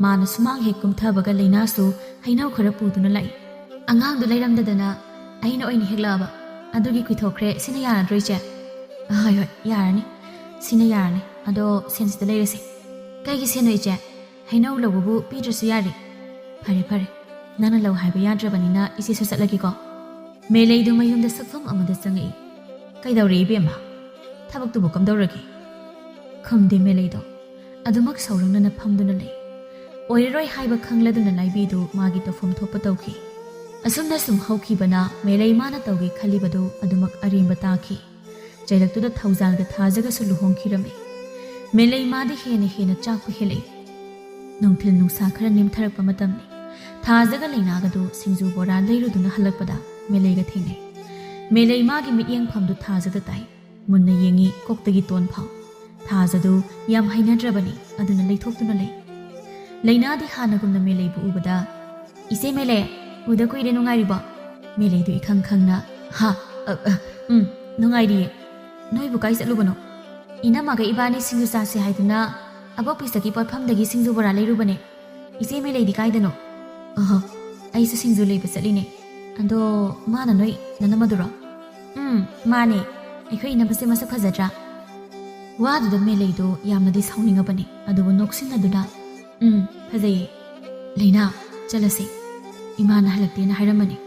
ꯃꯥꯅ ꯁꯨꯃꯥꯡ ꯍꯦꯛ ꯀꯨꯝꯊꯕꯒ ꯂꯩꯅꯥꯁꯨ ꯍꯩꯅꯧ ꯈꯔ ꯄꯨꯗꯨꯅ ꯂꯥꯛꯏ꯫ ꯑꯉꯥꯡꯗꯨ ꯂꯩꯔꯝꯗꯗꯅ ꯑꯩꯅ ꯑꯣꯏꯅ ꯍꯦꯛꯂꯛꯑꯕ, ꯑꯗꯨꯒꯤ ꯀꯨꯏꯊꯣꯛꯈ꯭ꯔꯦ꯫ ꯁꯤꯅ ꯌꯥꯔꯗ꯭ꯔꯣ ꯏꯆꯦ? ꯍꯣꯏ ꯍꯣꯏ, ꯌꯥꯔꯅꯤ, ꯁꯤꯅ ꯌꯥꯔꯅꯤ꯫ ꯑꯗꯣ ꯁꯦꯟꯁꯤꯗ ꯂꯩꯔꯁꯤ꯫ ꯀꯩꯒꯤ ꯁꯦꯟꯅꯣ ꯏꯆꯦ? ꯍꯩꯅꯧ ꯂꯧꯕꯕꯨ ꯄꯤꯗ꯭ꯔꯁꯨ ꯌꯥꯔꯦ꯫ ꯐꯔꯦ ꯐꯔꯦ, ꯅꯪꯅ ꯂꯧ ꯍꯥꯏꯕ ꯌꯥꯗ꯭ꯔꯕꯅꯤꯅ ꯏꯆꯦꯁꯨ ꯆꯠꯂꯒꯦꯀꯣ꯫ ꯃꯦꯂꯩꯗꯨ ꯃꯌꯨꯝꯗ ꯁꯛꯐꯝ ꯑꯃꯗ ꯆꯪꯉꯛꯏ꯫ ꯀꯩꯗꯧꯔꯦ ꯏꯕꯦꯝꯃ? ꯊꯕꯛꯇꯨꯕꯨ ꯀꯝꯗꯧꯔꯒꯦ? ꯈꯨꯝꯗꯦ ꯃꯦꯂꯩꯗꯣ, ꯑꯗꯨꯃꯛ ꯁꯥꯎꯔꯪꯅꯅ ꯐꯝꯗꯨꯅ ꯂꯩ꯫ ꯑꯣꯏꯔꯔꯣꯏ ꯍꯥꯏꯕ ꯈꯪꯂꯗꯨꯅ ꯂꯥꯏꯕꯤꯗꯨ ꯃꯥꯒꯤ ꯇꯧꯐꯝ ꯊꯣꯛꯄ ꯇꯧꯈꯤ꯫ ꯑꯁꯨꯝꯅ ꯁꯨꯝ ꯍꯧꯈꯤꯕꯅ ꯃꯦꯂꯩ ꯃꯥꯅ ꯇꯧꯒꯦ ꯈꯜꯂꯤꯕꯗꯨ ꯑꯗꯨꯃꯛ ꯑꯔꯦꯝꯕ ꯇꯥꯈꯤ꯫ ꯆꯩꯔꯛꯇꯨꯗ ꯊꯧꯖꯥꯜꯒ ꯊꯥꯖꯒꯁꯨ ꯂꯨꯍꯣꯡꯈꯤꯔꯝꯃꯤ꯫ ꯃꯦꯂꯩ ꯃꯥꯗꯤ ꯍꯦꯟꯅ ꯆꯥꯛꯄ ꯍꯦꯜꯂꯛꯏ꯫ ꯅꯨꯡꯊꯤꯜ ꯅꯨꯡꯁꯥ ꯈꯔ ꯅꯦꯝꯊꯔꯛꯄ ꯃꯇꯝꯅꯤ꯫ ꯊꯥꯖꯒ ꯂꯩꯅꯥꯒꯗꯨ ꯁꯤꯡꯖꯨ ꯕꯣꯔꯥ ꯂꯩꯔꯨꯗꯨꯅ ꯍꯜꯂꯛꯄꯗ ꯃꯦꯂꯩꯒ ꯊꯦꯡꯅꯩ꯫ ꯃꯦꯂꯩ ꯃꯥꯒꯤ ꯃꯤꯠꯌꯦꯡꯐꯝꯗꯨ ꯊꯥꯖꯗ ꯇꯥꯏ꯫ ꯃꯨꯟꯅ ꯌꯦꯡꯉꯤ, ꯀꯣꯛꯇꯒꯤ ꯇꯣꯟ ꯐꯥꯎ꯫ ꯊꯥꯖꯗꯨ ꯌꯥꯝ ꯍꯩꯅꯗ꯭ꯔꯕꯅꯤ, ꯑꯗꯨꯅ ꯂꯩꯊꯣꯛꯇꯨꯅ ꯂꯩ꯫ ꯂꯩꯅꯥꯗꯤ ꯍꯥꯟꯅꯒꯨꯝꯅ ꯃꯦꯂꯩꯕꯨ ꯎꯕꯗ, ꯏꯆꯦ ꯃꯦꯂꯩ, ꯎꯗ ꯀꯨꯏꯔꯦ, ꯅꯨꯡꯉꯥꯏꯔꯤꯕꯣ? ꯃꯦꯂꯩꯗꯨ ꯏꯈꯪ ꯈꯪꯅ, ꯍꯥ, ꯅꯨꯡꯉꯥꯏꯔꯤꯌꯦ꯫ ꯅꯣꯏꯕꯨ ꯀꯥꯏ ꯆꯠꯂꯨꯕꯅꯣ? ꯏꯅꯝꯃꯒ ꯏꯕꯥꯅꯤ ꯁꯤꯡꯖꯨ ꯆꯥꯁꯦ ꯍꯥꯏꯗꯨꯅ ꯑꯕꯣꯛꯄꯤꯁꯇꯒꯤ ꯄꯣꯠꯐꯝꯗꯒꯤ ꯁꯤꯡꯖꯨ ꯕꯣꯔꯥ ꯂꯩꯔꯨꯕꯅꯦ꯫ ꯏꯆꯦ ꯃꯦꯂꯩꯗꯤ ꯀꯥꯏꯗꯅꯣ? ꯑꯩꯁꯨ ꯁꯤꯡꯖꯨ ꯂꯩꯕ ꯆꯠꯂꯤꯅꯦ꯫ ꯑꯗꯣ ꯃꯥꯅ ꯅꯣꯏ ꯅꯅꯝꯃꯗꯨꯔꯣ? ꯃꯥꯅꯦ꯫ ꯑꯩꯈꯣꯏ ꯏꯅꯝꯃꯁꯦ ꯃꯁꯛ ꯐꯖꯗ꯭ꯔꯥ? ꯋꯥꯗꯨꯗ ꯃꯦꯂꯩꯗꯣ ꯌꯥꯝꯅꯗꯤ ꯁꯥꯎꯅꯤꯡꯉꯕꯅꯤ, ꯑꯗꯨꯕꯨ ꯅꯣꯛꯁꯤꯟꯅꯗꯨꯅ, ꯐꯖꯩꯌꯦ꯫ ꯂꯩꯅꯥ, ꯆꯠꯂꯁꯤ, ꯏꯃꯥꯅ ꯍꯜꯂꯛꯇꯦꯅ ꯍꯥꯏꯔꯝꯕꯅꯤ꯫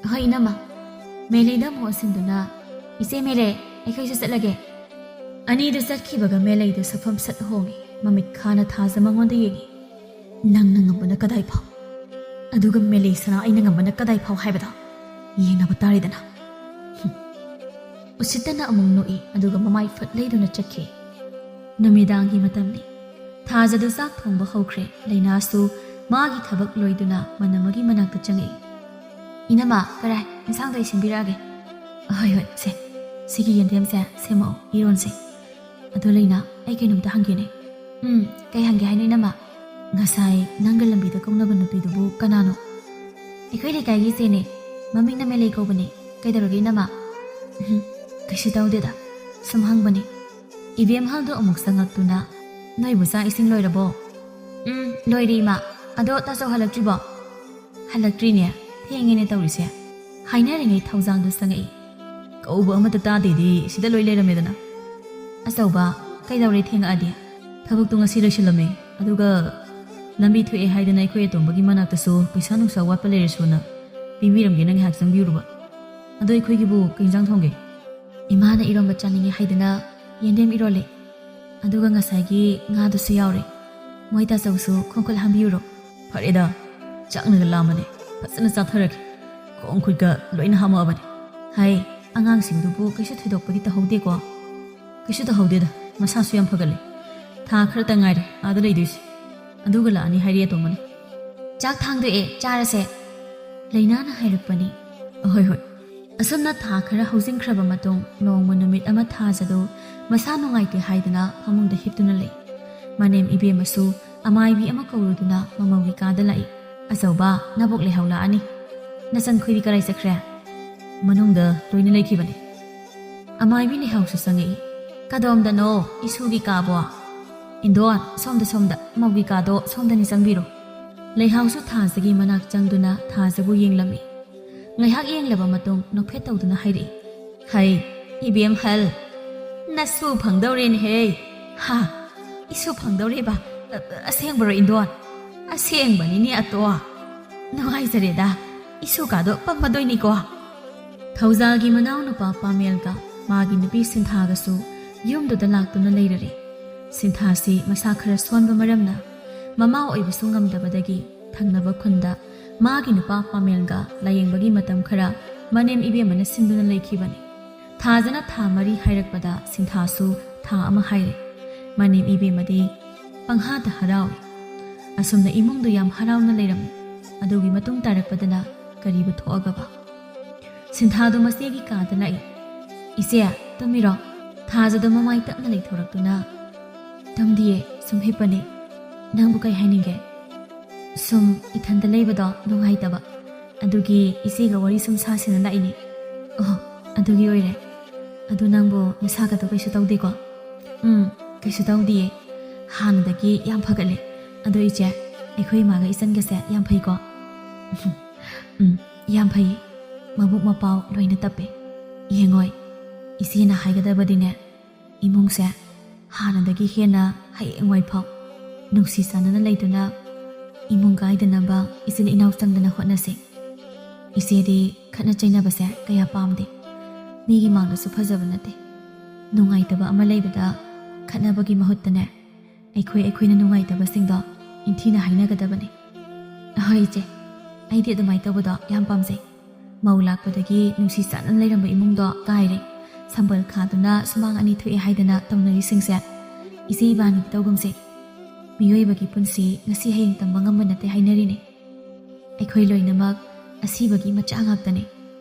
ꯍꯣꯏ ꯏꯅꯝꯃ꯫ ꯃꯦꯂꯩꯗ ꯑꯃꯨꯛ ꯑꯣꯟꯁꯤꯟꯗꯨꯅ, ꯏꯆꯦ ꯃꯦꯂꯩ, ꯑꯩꯈꯣꯏꯁꯨ ꯆꯠꯂꯒꯦ꯫ ꯑꯅꯤꯗꯨ ꯆꯠꯈꯤꯕꯒ ꯃꯦꯂꯩꯗꯨ ꯁꯛꯐꯝ ꯁꯠ ꯍꯣꯡꯉꯤ꯫ ꯃꯃꯤꯠ ꯈꯥꯅ ꯊꯥꯖ ꯃꯉꯣꯟꯗ ꯌꯦꯡꯉꯤ꯫ ꯅꯪꯅ ꯉꯝꯕꯅ ꯀꯗꯥꯏ ꯐꯥꯎ? ꯑꯗꯨꯒ ꯃꯦꯂꯩ ꯁꯅꯥ ꯑꯩꯅ ꯉꯝꯕꯅ ꯀꯗꯥꯏ ꯐꯥꯎ ꯍꯥꯏꯕꯗꯣ ꯌꯦꯡꯅꯕ ꯇꯥꯔꯦꯗꯅ꯫ ꯎꯁꯤꯠꯇꯅ ꯑꯃꯨꯛ ꯅꯣꯛꯏ, ꯑꯗꯨꯒ ꯃꯃꯥꯏ ꯐꯠ ꯂꯩꯗꯨꯅ ꯆꯠꯈꯤ꯫ ꯅꯨꯃꯤꯗꯥꯡꯒꯤ ꯃꯇꯝꯅꯤ꯫ ꯊꯥꯖꯗꯨ ꯆꯥꯛ ꯊꯣꯡꯕ ꯍꯧꯈ꯭ꯔꯦ꯫ ꯂꯩꯅꯥꯁꯨ ꯃꯥꯒꯤ ꯊꯕꯛ ꯂꯣꯏꯗꯨꯅ ꯃꯅꯝꯃꯒꯤ ꯃꯅꯥꯛꯇ ꯆꯪꯉꯛꯏ꯫ ꯏꯅꯝꯃ, ꯀꯔꯥꯏ, ꯏꯟꯁꯥꯡꯗꯣ ꯑꯩ ꯁꯦꯝꯕꯤꯔꯛꯑꯒꯦ꯫ ꯍꯣꯏ ꯍꯣꯏ, ꯁꯤꯒꯤ ꯌꯦꯟꯗꯦꯝꯁꯦ ꯁꯦꯝꯃꯛꯑꯣ, ꯏꯔꯣꯟꯁꯦ꯫ ꯑꯗꯣ ꯂꯩꯅꯥ, ꯑꯩ ꯀꯩꯅꯣꯝꯇ ꯍꯪꯒꯦꯅꯦ꯫ ꯀꯩ ꯍꯪꯒꯦ ꯍꯥꯏꯅꯣ ꯏꯅꯝꯃ? ꯉꯁꯥꯏ ꯅꯪꯒ ꯂꯝꯕꯤꯗ ꯀꯧꯅꯕ ꯅꯨꯄꯤꯗꯨꯕꯨ ꯀꯅꯥꯅꯣ? ꯑꯩꯈꯣꯏ ꯂꯩꯀꯥꯏꯒꯤ ꯏꯆꯦꯅꯦ, ꯃꯃꯤꯡꯅ ꯃꯦꯂꯩ ꯀꯧꯕꯅꯦ꯫ ꯀꯩꯗꯧꯔꯒꯦ ꯏꯅꯝꯃ? ꯀꯩꯁꯨ ꯇꯧꯗꯦꯗ, ꯁꯨꯝ ꯍꯪꯕꯅꯦ꯫ ꯏꯕꯦꯝꯍꯜꯗꯣ ꯑꯃꯨꯛ ꯆꯪꯉꯛꯇꯨꯅ, ꯅꯣꯏꯕꯨ ꯆꯥꯛ ꯏꯁꯤꯡ ꯂꯣꯏꯔꯕꯣ? ꯂꯣꯏꯔꯦ ꯏꯃꯥ꯫ ꯑꯗꯣ ꯇꯥꯆꯧ ꯍꯜꯂꯛꯇ꯭ꯔꯤꯕꯣ? ꯍꯜꯂꯛꯇ꯭ꯔꯤꯅꯦ, ꯊꯦꯡꯉꯦꯅꯦ ꯇꯧꯔꯤꯁꯦ꯫ ꯍꯥꯏꯅꯔꯤꯉꯩ ꯊꯧꯖꯥꯜꯗꯨ ꯆꯪꯉꯛꯏ꯫ ꯀꯧꯕ ꯑꯃꯠꯇ ꯇꯥꯗꯦꯗꯤ, ꯁꯤꯗ ꯂꯣꯏ ꯂꯩꯔꯝꯃꯦꯗꯅ꯫ ꯑꯆꯧꯕ, ꯀꯩꯗꯧꯔꯦ ꯊꯦꯡꯉꯛꯑꯗꯤ? ꯊꯕꯛꯇꯨ ꯉꯁꯤ ꯂꯣꯏꯁꯤꯜꯂꯝꯃꯦ, ꯑꯗꯨꯒ ꯂꯝꯕꯤ ꯊꯣꯛꯑꯦ ꯍꯥꯏꯗꯅ ꯑꯩꯈꯣꯏ ꯑꯇꯣꯝꯕꯒꯤ ꯃꯅꯥꯛꯇꯁꯨ ꯄꯩꯁꯥ ꯅꯨꯡꯁꯥ ꯋꯥꯠꯄ ꯂꯩꯔꯁꯨꯅ ꯄꯤꯕꯤꯔꯝꯒꯦꯅ ꯉꯥꯏꯍꯥꯛ ꯆꯪꯕꯤꯔꯨꯕ꯫ ꯑꯗꯣ ꯑꯩꯈꯣꯏꯒꯤꯕꯨ ꯀꯩ ꯏꯟꯖꯥꯡ ꯊꯣꯡꯒꯦ? ꯏꯃꯥꯅ ꯏꯔꯣꯝꯕ ꯆꯥꯅꯤꯡꯉꯦ ꯍꯥꯏꯗꯅ ꯌꯦꯟꯗꯦꯝ ꯏꯔꯣꯜꯂꯦ, ꯑꯗꯨꯒ ꯉꯁꯥꯏꯒꯤ ꯉꯥꯗꯨꯁꯨ ꯌꯥꯎꯔꯦ꯫ ꯃꯣꯏ ꯇꯥꯆꯧꯁꯨ ꯈꯣꯡꯈꯨꯠ ꯍꯥꯝꯕꯤꯌꯨꯔꯣ? ꯐꯔꯦꯗ, ꯆꯥꯛꯅꯒ ꯂꯥꯝꯃꯅꯦ, ꯐꯖꯅ ꯆꯥꯊꯔꯒꯦ꯫ ꯈꯣꯡ ꯈꯨꯠꯀ ꯂꯣꯏꯅ ꯍꯥꯝꯃꯛꯑꯕꯅꯦ꯫ ꯍꯥꯏ, ꯑꯉꯥꯡꯁꯤꯡꯗꯨꯕꯨ ꯀꯩꯁꯨ ꯊꯣꯏꯗꯣꯛꯄꯗꯤ ꯇꯧꯍꯧꯗꯦꯀꯣ? ꯀꯩꯁꯨ ꯇꯧꯍꯧꯗꯦꯗ, ꯃꯁꯥꯁꯨ ꯌꯥꯝ ꯐꯒꯠꯂꯦ꯫ ꯊꯥ ꯈꯔꯇ ꯉꯥꯏꯔꯦ ꯑꯥꯗ ꯂꯩꯗꯣꯏꯁꯦ, ꯑꯗꯨꯒ ꯂꯥꯛꯑꯅꯤ ꯍꯥꯏꯔꯤ ꯑꯇꯣꯝꯕꯅ꯫ ꯆꯥꯛ ꯊꯥꯡꯗꯣꯛꯑꯦ, ꯆꯥꯔꯁꯦ꯫ ꯂꯩꯅꯥꯅ ꯍꯥꯏꯔꯛꯄꯅꯤ꯫ ꯍꯣꯏ ꯍꯣꯏ꯫ ꯑꯁꯨꯝꯅ ꯊꯥ ꯈꯔ ꯍꯧꯖꯤꯟꯈ꯭ꯔꯕ ꯃꯇꯨꯡ ꯅꯣꯡꯃ ꯅꯨꯃꯤꯠ ꯑꯃ ꯊꯥꯖꯗꯨ ꯃꯁꯥ ꯅꯨꯡꯉꯥꯏꯇꯦ ꯍꯥꯏꯗꯨꯅ ꯐꯃꯨꯡꯗ ꯍꯤꯞꯇꯨꯅ ꯂꯩ꯫ ꯃꯅꯦꯝ ꯏꯕꯦꯝꯃꯁꯨ ꯑꯃꯥꯏꯕꯤ ꯑꯃ ꯀꯧꯔꯨꯗꯨꯅ ꯃꯃꯧꯒꯤ ꯀꯥꯗ ꯂꯥꯛꯏ꯫ ꯑꯆꯧꯕ ꯅꯕꯣꯛ ꯂꯩꯍꯧ ꯂꯥꯛꯑꯅꯤ꯫ ꯅꯆꯟ ꯈꯣꯏꯗꯤ ꯀꯔꯥꯏ ꯆꯠꯈ꯭ꯔꯦ? ꯃꯅꯨꯡꯗ ꯂꯣꯏꯅ ꯂꯩꯈꯤꯕꯅꯤ꯫ ꯑꯃꯥꯏꯕꯤ ꯂꯩꯍꯥꯎꯁꯨ ꯆꯪꯉꯛꯏ꯫ ꯀꯗꯣꯝꯗꯅꯣ ꯏꯁꯨꯒꯤ ꯀꯥꯕꯣ? ꯏꯟꯗꯣꯟ ꯁꯣꯝꯗ ꯃꯧꯒꯤ ꯀꯥꯗꯣ ꯁꯣꯝꯗꯅꯤ ꯆꯪꯕꯤꯔꯣ꯫ ꯂꯩꯍꯥꯎꯁꯨ ꯊꯥꯖꯒꯤ ꯃꯅꯥꯛ ꯆꯪꯗꯨꯅ ꯊꯥꯖꯕꯨ ꯌꯦꯡꯂꯝꯃꯤ꯫ ꯉꯥꯏꯍꯥꯛ ꯌꯦꯡꯂꯕ ꯃꯇꯨꯡ ꯅꯣꯛꯐꯦꯠ ꯇꯧꯗꯨꯅ ꯍꯥꯏꯔꯛꯏ, ꯍꯩ ꯏꯕꯦꯝꯍꯜ, ꯅꯁꯨ ꯐꯪꯗꯧꯔꯦꯅꯦꯍꯦ꯫ ꯍꯥ, ꯏꯁꯨ ꯐꯪꯗꯧꯔꯦꯕ? ꯑꯁꯦꯡꯕꯔꯣ ꯏꯟꯗꯣꯟ? ꯑꯁꯦꯡꯕꯅꯤꯅꯦ ꯑꯇꯣ꯫ ꯅꯨꯡꯉꯥꯏꯖꯔꯦꯗ, ꯏꯁꯨ ꯀꯥꯗꯣ ꯄꯪꯃꯗꯣꯏꯅꯤꯀꯣ꯫ ꯊꯧꯖꯥꯜꯒꯤ ꯃꯅꯥꯎꯅꯨꯄꯥ ꯄꯥꯃꯦꯜꯒ ꯃꯥꯒꯤ ꯅꯨꯄꯤ ꯁꯤꯟꯊꯥꯒꯁꯨ ꯌꯨꯝꯗꯨꯗ ꯂꯥꯛꯇꯨꯅ ꯂꯩꯔꯔꯦ꯫ ꯁꯤꯟꯊꯥꯁꯤ ꯃꯁꯥ ꯈꯔ ꯁꯣꯟꯕ ꯃꯔꯝꯅ ꯃꯃꯥ ꯑꯣꯏꯕꯁꯨ ꯉꯝꯗꯕꯗꯒꯤ ꯊꯪꯅꯕ ꯈꯨꯟꯗ ꯃꯥꯒꯤ ꯅꯨꯄꯥ ꯄꯥꯃꯦꯜꯒ ꯂꯥꯌꯦꯡꯕꯒꯤ ꯃꯇꯝ ꯈꯔ ꯃꯅꯦꯝ ꯏꯕꯦꯝꯃꯅ ꯁꯤꯟꯗꯨꯅ ꯂꯩꯈꯤꯕꯅꯤ꯫ ꯊꯥꯖꯅ ꯊꯥ 4 ꯍꯥꯏꯔꯛꯄꯗ ꯁꯤꯟꯊꯥꯁꯨ ꯊꯥ 1 ꯍꯥꯏꯔꯦ꯫ ꯃꯅꯦꯝ ꯏꯕꯦꯝꯃꯗꯤ ꯄꯪꯍꯥꯗ ꯍꯔꯥꯎꯏ꯫ ꯑꯁꯨꯝꯅ ꯏꯃꯨꯡꯗꯨ ꯌꯥꯝ ꯍꯔꯥꯎꯅ ꯂꯩꯔꯝꯃꯤ꯫ ꯑꯗꯨꯒꯤ ꯃꯇꯨꯡ ꯇꯥꯔꯛꯄꯗꯅ ꯀꯔꯤꯕꯨ ꯊꯣꯛꯑꯒꯕ? ꯁꯤꯟꯊꯥꯗꯨ ꯃꯆꯦꯒꯤ ꯀꯥꯗ ꯂꯥꯛꯏ꯫ ꯏꯆꯦ ꯇꯨꯝꯃꯤꯔꯣ? ꯊꯥꯖꯗ ꯃꯃꯥꯏ ꯇꯞꯅ ꯂꯩꯊꯣꯔꯛꯇꯨꯅ, ꯇꯨꯝꯗꯤꯌꯦ, ꯁꯨꯝ ꯍꯤꯞꯄꯅꯦ꯫ ꯅꯪꯕꯨ ꯀꯩ ꯍꯥꯏꯅꯤꯡꯒꯦ? ꯁꯨꯝ ꯏꯊꯟꯇ ꯂꯩꯕꯗꯣ ꯅꯨꯡꯉꯥꯏꯇꯕ, ꯑꯗꯨꯒꯤ ꯏꯆꯦꯒ ꯋꯥꯔꯤ ꯁꯨꯝ ꯁꯥꯁꯦꯅ ꯂꯥꯛꯏꯅꯦ꯫ ꯑꯣ, ꯑꯗꯨꯒꯤ ꯑꯣꯏꯔꯦ꯫ ꯑꯗꯨ ꯅꯪꯕꯨ ꯅꯁꯥꯒꯗꯣ ꯀꯩꯁꯨ ꯇꯧꯗꯦꯀꯣ? ꯀꯩꯁꯨ ꯇꯧꯗꯤꯌꯦ, ꯍꯥꯟꯅꯗꯒꯤ ꯌꯥꯝ ꯐꯒꯠꯂꯦ꯫ ꯑꯗꯣ ꯏꯆꯦ, ꯑꯩꯈꯣꯏ ꯏꯃꯥꯒ ꯏꯆꯟꯒꯁꯦ ꯌꯥꯝ ꯐꯩꯀꯣ? ꯌꯥꯝ ꯐꯩ, ꯃꯕꯨꯛ ꯃꯄꯥꯎ ꯂꯣꯏꯅ ꯇꯞꯄꯦ꯫ ꯌꯦꯡꯉꯣꯏ, ꯏꯆꯦꯅ ꯍꯥꯏꯒꯗꯕꯗꯤꯅꯦ, ꯏꯃꯨꯡꯁꯦ ꯍꯥꯟꯅꯗꯒꯤ ꯍꯦꯟꯅ ꯍꯌꯦꯡꯋꯥꯏꯐꯥꯎ ꯅꯨꯡꯁꯤ ꯆꯥꯟꯅꯅ ꯂꯩꯗꯨꯅ ꯏꯃꯨꯡ ꯀꯥꯏꯗꯅꯕ ꯏꯆꯤꯜ ꯏꯅꯥꯎ ꯆꯪꯗꯅ ꯍꯣꯠꯅꯁꯤ꯫ ꯏꯆꯦꯗꯤ ꯈꯠꯅ ꯆꯩꯅꯕꯁꯦ ꯀꯌా ꯄꯥꯝꯗꯦ, ꯃꯤꯒꯤ ꯃꯥꯡꯗꯁꯨ ꯐꯖꯕ ꯅꯠꯇꯦ꯫ ꯅꯨꯡꯉꯥꯏꯇꯕ ꯑꯃ ꯂꯩꯕꯗ ꯈꯠꯅꯕꯒꯤ ꯃꯍꯨꯠꯇꯅꯦ, ꯑꯩꯈꯣꯏꯅ ꯅꯨꯡꯉꯥꯏꯇꯕꯁꯤꯡꯗꯣ ꯏꯟꯊꯤꯅ ꯍꯥꯏꯅꯒꯗꯕꯅꯤ꯫ ꯍꯣꯏ ꯏꯆꯦ, ꯑꯩꯗꯤ ꯑꯗꯨꯃꯥꯏꯅ ꯇꯧꯕꯗꯣ ꯌꯥꯝ ꯄꯥꯝꯖꯩ꯫ ꯃꯧ ꯂꯥꯛꯄꯗꯒꯤ ꯅꯨꯡꯁꯤ ꯆꯥꯟꯅꯅ ꯂꯩꯔꯝꯕ ꯏꯃꯨꯡꯗꯣ ꯀꯥꯏꯔꯦ, ꯁꯝꯕꯜ ꯈꯥꯗꯨꯅ ꯁꯨꯃꯥꯡ 2 ꯊꯣꯛꯑꯦ ꯍꯥꯏꯗꯅ ꯇꯧꯅꯔꯤꯁꯤꯡꯁꯦ ꯏꯆꯦ ꯏꯕꯥꯅꯤꯒꯤ ꯇꯧꯒꯨꯝꯁꯦ꯫ ꯃꯤꯑꯣꯏꯕꯒꯤ ꯄꯨꯟꯁꯤ ꯉꯁꯤ ꯍꯌꯦꯡ ꯇꯝꯕ ꯉꯝꯕ ꯅꯠꯇꯦ ꯍꯥꯏꯅꯔꯤꯅꯦ꯫ ꯑꯩꯈꯣꯏ ꯂꯣꯏꯅꯃꯛ ꯑꯁꯤꯕꯒꯤ ꯃꯆꯥ ꯉꯥꯛꯇꯅꯤ꯫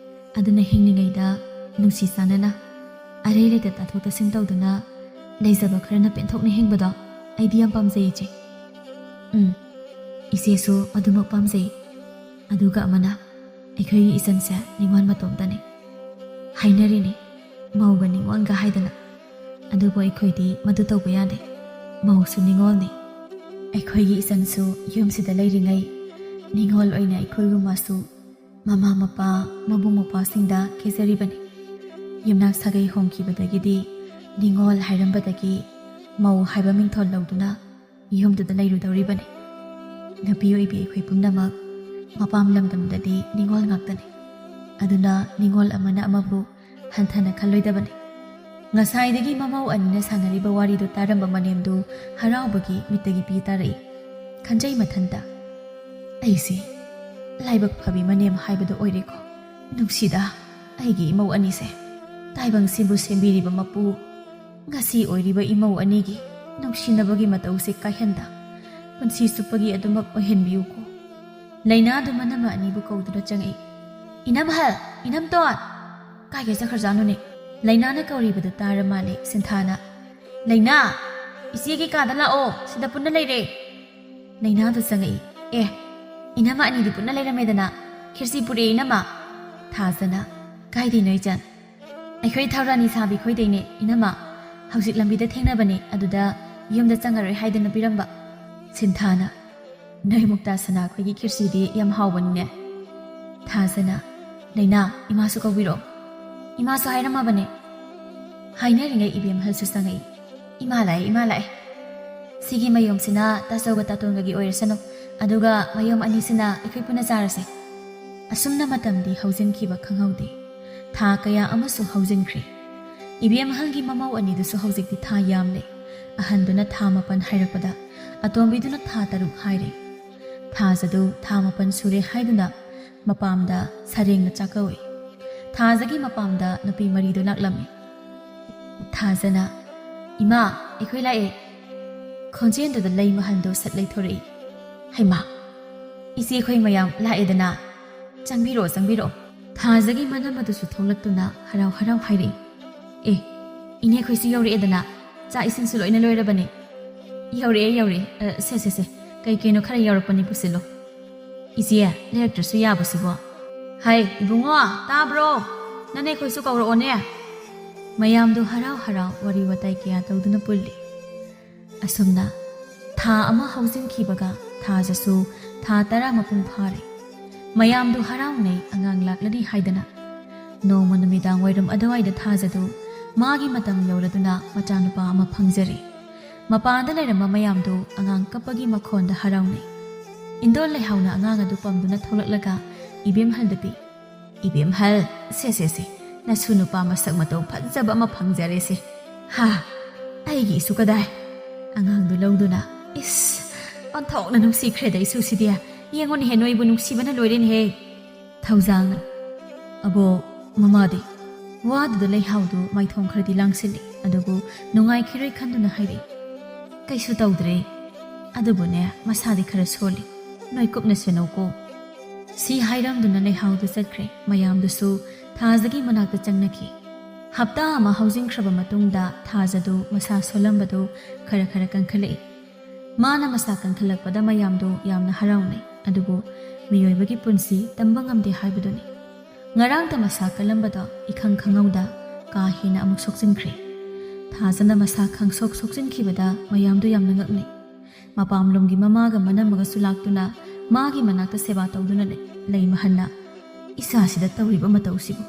ꯑꯗꯨꯅ ꯍꯤꯡꯂꯤꯉꯩꯗ ꯅꯨꯡꯁꯤ ꯆꯥꯟꯅꯅ ꯑꯔꯩ ꯂꯩꯇ ꯇꯥꯊꯣꯛ ꯇꯥꯁꯤꯟ ꯇꯧꯗꯨꯅ ꯂꯩꯖꯕ ꯈꯔꯅ ꯄꯦꯟꯊꯣꯛꯅ ꯍꯤꯡꯕꯗꯣ ꯑꯩꯗꯤ ꯌꯥꯝ ꯄꯥꯝꯖꯩ ꯏꯆꯦ꯫ ꯏꯆꯦꯁꯨ ꯑꯗꯨꯃꯛ ꯄꯥꯝꯖꯩ꯫ ꯑꯗꯨꯒ ꯑꯃꯅ, ꯑꯩꯈꯣꯏꯒꯤ ꯏꯆꯟꯁꯦ ꯅꯤꯡꯉꯣꯜ ꯃꯇꯣꯝꯇꯅꯤ꯫ ꯍꯥꯏꯅꯔꯤꯅꯤ ꯃꯧꯒ ꯅꯤꯡꯉꯣꯜꯒ ꯍꯥꯏꯗꯅ, ꯑꯗꯨꯕꯨ ꯑꯩꯈꯣꯏꯗꯤ ꯃꯗꯨ ꯇꯧꯕ ꯌꯥꯗꯦ꯫ ꯃꯧꯁꯨ ꯅꯤꯡꯉꯣꯜꯅꯤ꯫ ꯑꯩꯈꯣꯏꯒꯤ ꯏꯆꯟꯁꯨ ꯌꯨꯝꯁꯤꯗ ꯂꯩꯔꯤꯉꯩ ꯅꯤꯡꯉꯣꯜ ꯑꯣꯏꯅ ꯑꯩꯈꯣꯏꯒꯨꯝꯕꯁꯨ ꯃꯃꯥ ꯃꯄꯥ ꯃꯕꯨꯡ ꯃꯧꯄ꯭ꯋꯥꯁꯤꯡꯗ ꯀꯦꯖꯔꯤꯕꯅꯤ꯫ ꯌꯨꯝꯅꯥꯛ ꯁꯥꯒꯩ ꯍꯣꯡꯈꯤꯕꯗꯒꯤꯗꯤ ꯅꯤꯡꯉꯣꯜ ꯍꯥꯏꯔꯝꯕꯗꯒꯤ ꯃꯧ ꯍꯥꯏꯕ ꯃꯤꯡꯊꯣꯜ ꯂꯧꯗꯨꯅ ꯌꯨꯝꯗꯨꯗ ꯂꯩꯔꯨꯗꯧꯔꯤꯕꯅꯤ꯫ ꯅꯨꯄꯤ ꯑꯣꯏꯕꯤ ꯑꯩꯈꯣই ꯄꯨꯝꯅꯃꯛ ꯃꯄꯥꯝ ꯂꯝꯗꯝꯗꯗꯤ ꯅꯤꯡꯉꯣꯜ ꯉꯥꯛꯇꯅꯤ꯫ ꯑꯗꯨꯅ ꯅꯤꯡꯉꯣꯜ ꯑꯃꯅ ꯑꯃꯕꯨ ꯍꯟꯊꯅ ꯈꯜꯂꯣꯏꯗꯕꯅꯤ꯫ ꯉꯁꯥꯏꯗꯒꯤ ꯃꯃꯧ ꯑꯅꯤꯅ ꯁꯥꯟꯅꯔꯤꯕ ꯋꯥꯔꯤꯗꯨ ꯇꯥꯔꯝꯕ ꯃꯅꯦꯝꯗꯨ ꯍꯔꯥꯎꯕꯒꯤ ꯃꯤꯠꯇꯒꯤ ꯄꯤ ꯇꯥꯔꯛꯏ꯫ ꯈꯟꯖꯩ ꯃꯊꯟꯇ, ꯑꯩꯁꯦ ꯂꯥꯏꯕꯛ ꯐꯕꯤ ꯃꯅꯦꯝ ꯍꯥꯏꯕꯗꯨ ꯑꯣꯏꯔꯦꯀꯣ꯫ ꯅꯨꯡꯁꯤꯗ ꯑꯩꯒꯤ ꯏꯃꯧ ꯑꯅꯤꯁꯦ, ꯇꯥꯏꯕꯪꯁꯤꯕꯨ ꯁꯦꯝꯕꯤꯔꯤꯕ ꯃꯄꯨ, ꯉꯁꯤ ꯑꯣꯏꯔꯤꯕ ꯏꯃꯧ ꯑꯅꯤꯒꯤ ꯅꯨꯡꯁꯤꯅꯕꯒꯤ ꯃꯇꯧꯁꯦ ꯀꯥꯏꯍꯟꯗ ꯄꯨꯟꯁꯤ ꯆꯨꯞꯄꯒꯤ ꯑꯗꯨꯃꯛ ꯑꯣꯏꯍꯟꯕꯤꯌꯨꯀꯣ꯫ ꯂꯩꯅꯥꯗꯨ ꯃꯅꯝ ꯑꯅꯤꯕꯨ ꯀꯧꯗꯨꯅ ꯆꯪꯉꯛꯏ꯫ ꯏꯅꯝꯍꯜ, ꯏꯅꯝꯇꯣꯟ, ꯀꯥꯏꯒ ꯆꯠꯈ꯭ꯔꯖꯥꯠꯅꯣꯅꯦ? ꯂꯩꯅꯥꯅ ꯀꯧꯔꯤꯕꯗꯨ ꯇꯥꯔ ꯃꯥꯜꯂꯦ ꯁꯤꯟꯊꯥꯅ, ꯂꯩꯅꯥ, ꯏꯆꯦꯒꯤ ꯀꯥꯗ ꯂꯥꯛꯑꯣ, ꯁꯤꯗ ꯄꯨꯟꯅ ꯂꯩꯔꯦ꯫ ꯂꯩꯅꯥꯗꯨ ꯆꯪꯉꯛꯏ꯫ ꯏꯅꯝꯃ ꯑꯅꯤꯗꯤ ꯄꯨꯟꯅ ꯂꯩꯔꯝꯃꯦꯗꯅ, ꯈꯤꯔꯆꯤ ꯄꯨꯔꯛꯑꯦ ꯏꯅꯝꯃ꯫ ꯊꯥꯖꯅ, ꯀꯥꯏꯗꯩꯅꯣ ꯏꯆꯟ? ꯑꯩꯈꯣꯏ ꯊꯧꯔꯥꯅꯤ ꯁꯥꯕꯤ ꯈꯣꯏꯗꯩꯅꯦ ꯏꯅꯝꯃ, ꯍꯧꯖꯤꯛ ꯂꯝꯕꯤꯗ ꯊꯦꯡꯅꯕꯅꯦ, ꯑꯗꯨꯗ ꯌꯨꯝꯗ ꯆꯪꯉꯔꯣꯏ ꯍꯥꯏꯗꯅ ꯄꯤꯔꯝꯕ꯫ ꯁꯤꯟꯊꯥꯅ, ꯅꯣꯏ ꯃꯨꯛꯇꯥ ꯁꯅꯥ ꯈꯣꯏꯒꯤ ꯈꯤꯔꯆꯤꯗꯤ ꯌꯥꯝ ꯍꯥꯎꯕꯅꯤꯅꯦ꯫ ꯊꯥꯖꯅ, ꯂꯩꯅꯥ, ꯏꯃꯥꯁꯨ ꯀꯧꯕꯤꯔꯛꯑꯣ, ꯏꯃꯥꯁꯨ ꯍꯥꯏꯔꯝꯃꯕꯅꯦ꯫ ꯍꯥꯏꯅꯔꯤꯉꯩ ꯏꯕꯦꯝꯍꯜꯁꯨ ꯆꯪꯉꯛꯏ꯫ ꯏꯃꯥ ꯂꯥꯛꯑꯦ, ꯏꯃꯥ ꯂꯥꯛꯑꯦ꯫ ꯁꯤꯒꯤ ꯃꯌꯨꯝꯁꯤꯅ ꯇꯥꯆꯧꯒ ꯇꯥꯇꯣꯟꯒꯒꯤ ꯑꯣꯏꯔꯁꯅꯨ, ꯑꯗꯨꯒ ꯃꯌꯨꯝ ꯑꯅꯤꯁꯤꯅ ꯑꯩꯈꯣꯏ ꯄꯨꯟꯅ ꯆꯥꯔꯁꯦ꯫ ꯑꯁꯨꯝꯅ ꯃꯇꯝꯗꯤ ꯍꯧꯖꯤꯟꯈꯤꯕ ꯈꯪꯍꯧꯗꯦ꯫ ꯊꯥ ꯀꯌꯥ ꯑꯃꯁꯨ ꯍꯧꯖꯤꯟꯈ꯭ꯔꯦ꯫ ꯏꯕꯦꯝꯍꯜꯒꯤ ꯃꯃꯧ ꯑꯅꯤꯗꯨꯁꯨ ꯍꯧꯖꯤꯛꯇꯤ ꯊꯥ ꯌꯥꯝꯂꯦ꯫ ꯑꯍꯟꯗꯨꯅ ꯊꯥ 9 ꯍꯥꯏꯔꯛꯄꯗ ꯑꯇꯣꯝꯕꯤꯗꯨꯅ ꯊꯥ 3 ꯍꯥꯏꯔꯦ꯫ ꯊꯥꯖꯗꯨ ꯊꯥ 9 ꯁꯨꯔꯦ ꯍꯥꯏꯗꯨꯅ ꯃꯄꯥꯝꯗ ꯁꯔꯦꯡꯅ ꯆꯥꯛꯀꯧꯏ꯫ ꯊꯥꯖꯒꯤ ꯃꯄꯥꯝꯗ ꯅꯨꯄꯤ 4ꯗꯨ ꯂꯥꯛꯂꯝꯃꯤ꯫ ꯊꯥꯖꯅ, ꯏꯃꯥ, ꯑꯩꯈꯣꯏ ꯂꯥꯛꯑꯦ꯫ ꯈꯣꯟꯖꯦꯜꯗꯨꯗ ꯂꯩ ꯃꯍꯜꯗꯨ ꯁꯠ ꯂꯩꯊꯣꯔꯛꯏ꯫ ꯍꯩꯃꯥ, ꯏꯆꯦꯈꯣꯏ ꯃꯌꯥꯝ ꯂꯥꯛꯑꯦꯗꯅ, ꯆꯪꯕꯤꯔꯛꯑꯣ, ꯆꯪꯕꯤꯔꯛꯑꯣ꯫ ꯊꯥꯖꯒꯤ ꯃꯅꯝ ꯑꯗꯨꯁꯨ ꯊꯣꯛꯂꯛꯇꯨꯅ ꯍꯔꯥꯎ ꯍꯔꯥꯎ ꯍꯥꯏꯔꯛꯏ꯫ ꯏꯅꯦꯈꯣꯏꯁꯨ ꯌꯧꯔꯛꯑꯦꯗꯅ, ꯆꯥꯛ ꯏꯁꯤꯡꯁꯨ ꯂꯣꯏꯅ ꯂꯣꯏꯔꯕꯅꯦ꯫ ꯌꯧꯔꯛꯑꯦ ꯁꯦ ꯀꯩ ꯀꯩꯅꯣ ꯈꯔ ꯌꯧꯔꯛꯄꯅꯤ ꯄꯨꯁꯤꯜꯂꯣ ꯏꯆꯦ ꯂꯩꯔꯛꯇ꯭ꯔꯁꯨ ꯌꯥꯕꯁꯤꯕꯣ ꯍꯥꯏ ꯏꯕꯨꯡꯉꯣ ꯇꯥꯕ꯭ꯔꯣ ꯅꯅꯦ ꯑꯩꯈꯣꯏꯁꯨ ꯀꯧꯔꯛꯑꯣꯅꯦ ꯃꯌꯥꯝꯗꯣ ꯍꯔꯥꯎ ꯍꯔꯥꯎ ꯋꯥꯔꯤ ꯋꯥꯇꯥꯏ ꯀꯌꯥ ꯇꯧꯗꯨꯅ ꯄꯨꯜꯂꯤ ꯑꯁꯨꯝꯅ ꯊꯥ ꯑꯃ ꯍꯧꯖꯤꯟꯈꯤꯕꯒ ꯊꯥꯖꯁꯨ ꯊꯥ 10 ꯃꯄꯨꯡ ꯐꯥꯔꯦ ꯃꯌꯥꯝꯗꯣ ꯍꯔꯥꯎꯅꯩ ꯑꯉꯥꯡ ꯂꯥꯛꯂꯅꯤ ꯍꯥꯏꯗꯅ ꯅꯣꯡꯃ ꯅꯨꯃꯤꯗꯥꯡ ꯋꯥꯏꯔꯝ ꯑꯗꯨꯋꯥꯏꯗ ꯊꯥꯖꯗꯨ ꯃꯥꯒꯤ ꯃꯇꯝ ꯌꯧꯔꯗꯨꯅ ꯃꯆꯥꯅꯨꯄꯥ ꯑꯃ ꯐꯪꯖꯔꯤ ꯃꯄꯥꯟꯗ ꯂꯩꯔꯝꯕ ꯃꯌꯥꯝꯗꯨ ꯑꯉꯥꯡ ꯀꯞꯄꯒꯤ ꯃꯈꯣꯟꯗ ꯍꯔꯥꯎꯅꯩ ꯏꯟꯗꯣꯜ ꯂꯩꯍꯥꯎꯅ ꯑꯉꯥꯡ ꯑꯗꯨ ꯄꯝꯗꯨꯅ ꯊꯣꯛꯂꯛꯂꯒ ꯏꯕꯦꯝꯍꯜꯗ ꯄꯤ ꯏꯕꯦꯝꯍꯜ ꯁꯦ ꯅꯁꯨ ꯅꯨꯄꯥ ꯃꯁꯛ ꯃꯇꯧ ꯐꯖꯕ ꯑꯃ ꯐꯪꯖꯔꯦꯁꯦ ꯍꯥ ꯑꯩꯒꯤ ꯏꯁꯨ ꯀꯗꯥꯏ ꯑꯉꯥꯡꯗꯨ ꯂꯧꯗꯨꯅ ꯏꯁ ꯑꯣꯟꯊꯣꯛꯅ ꯅꯨꯡꯁꯤꯈ꯭ꯔꯦꯗ ꯏꯁꯨꯁꯤꯗꯤ ꯌꯦꯡꯉꯨꯅꯦꯍꯦ ꯅꯣꯏꯕꯨ ꯅꯨꯡꯁꯤꯕꯅ ꯂꯣꯏꯔꯦꯅꯦꯍꯦ ꯊꯧꯖꯥꯜꯅ ꯑꯕꯣ ꯃꯃꯥꯗꯤ ꯋꯥꯗꯨꯗ ꯂꯩꯍꯥꯎꯗꯨ ꯃꯥꯏꯊꯣꯡ ꯈꯔꯗꯤ ꯂꯥꯡꯁꯤꯜꯂꯤ ꯑꯗꯨꯕꯨ ꯅꯨꯡꯉꯥꯏꯈꯤꯔꯣꯏ ꯈꯟꯗꯨꯅ ꯍꯥꯏꯔꯛꯏ ꯀꯩꯁꯨ ꯇꯧꯗ꯭ꯔꯦ ꯑꯗꯨꯕꯨꯅꯦ ꯃꯁꯥꯗꯤ ꯈꯔ ꯁꯣꯜꯂꯤ ꯅꯣꯏ ꯀꯨꯞꯅ ꯁꯦꯟꯅꯧꯀꯣ ꯁꯤ ꯍꯥꯏꯔꯝꯗꯨꯅ ꯂꯩꯍꯥꯎꯗꯨ ꯆꯠꯈ꯭ꯔꯦ ꯃꯌꯥꯝꯗꯨꯁꯨ ꯊꯥꯖꯒꯤ ꯃꯅꯥꯛꯇ ꯆꯪꯅꯈꯤ ꯍꯞꯇꯥ ꯑꯃ ꯍꯧꯖꯤꯟꯈ꯭ꯔꯕ ꯃꯇꯨꯡꯗ ꯊꯥꯖꯗꯨ ꯃꯁꯥ ꯁꯣꯜꯂꯝꯕꯗꯨ ꯈꯔ ꯀꯟꯈꯠꯂꯛꯏ ꯃꯥꯅ ꯃꯁꯥ ꯀꯟꯈꯠꯂꯛꯄꯗ ꯃꯌꯥꯝꯗꯨ ꯌꯥꯝꯅ ꯍꯔꯥꯎꯅꯩ ꯑꯗꯨꯕꯨ ꯃꯤꯑꯣꯏꯕꯒꯤ ꯄꯨꯟꯁꯤ ꯇꯝꯕ ꯉꯝꯗꯦ ꯍꯥꯏꯕꯗꯨꯅꯤ ꯉꯔꯥꯡꯇ ꯃꯁꯥ ꯀꯜꯂꯝꯕꯗꯣ ꯏꯈꯪ ꯈꯪꯍꯧꯗ ꯀꯥ ꯍꯦꯟꯅ ꯑꯃꯨꯛ ꯁꯣꯛꯆꯤꯟꯈ꯭ꯔꯦ ꯊꯥꯖꯅ ꯃꯁꯥ ꯈꯪꯁꯣꯛ ꯁꯣꯛꯆꯤꯟꯈꯤꯕꯗ ꯃꯌꯥꯝꯗꯨ ꯌꯥꯝꯅ ꯉꯛꯅꯩ ꯃꯄꯥꯝꯂꯣꯝꯒꯤ ꯃꯃꯥꯒ ꯃꯅꯝꯃꯒꯁꯨ ꯂꯥꯛꯇꯨꯅ ꯃꯥꯒꯤ ꯃꯅꯥꯛꯇ ꯁꯦꯕꯥ ꯇꯧꯗꯨꯅ ꯂꯩ ꯃꯍꯟꯅ ꯏꯆꯥꯁꯤꯗ ꯇꯧꯔꯤꯕ ꯃꯇꯧꯁꯤꯕꯨ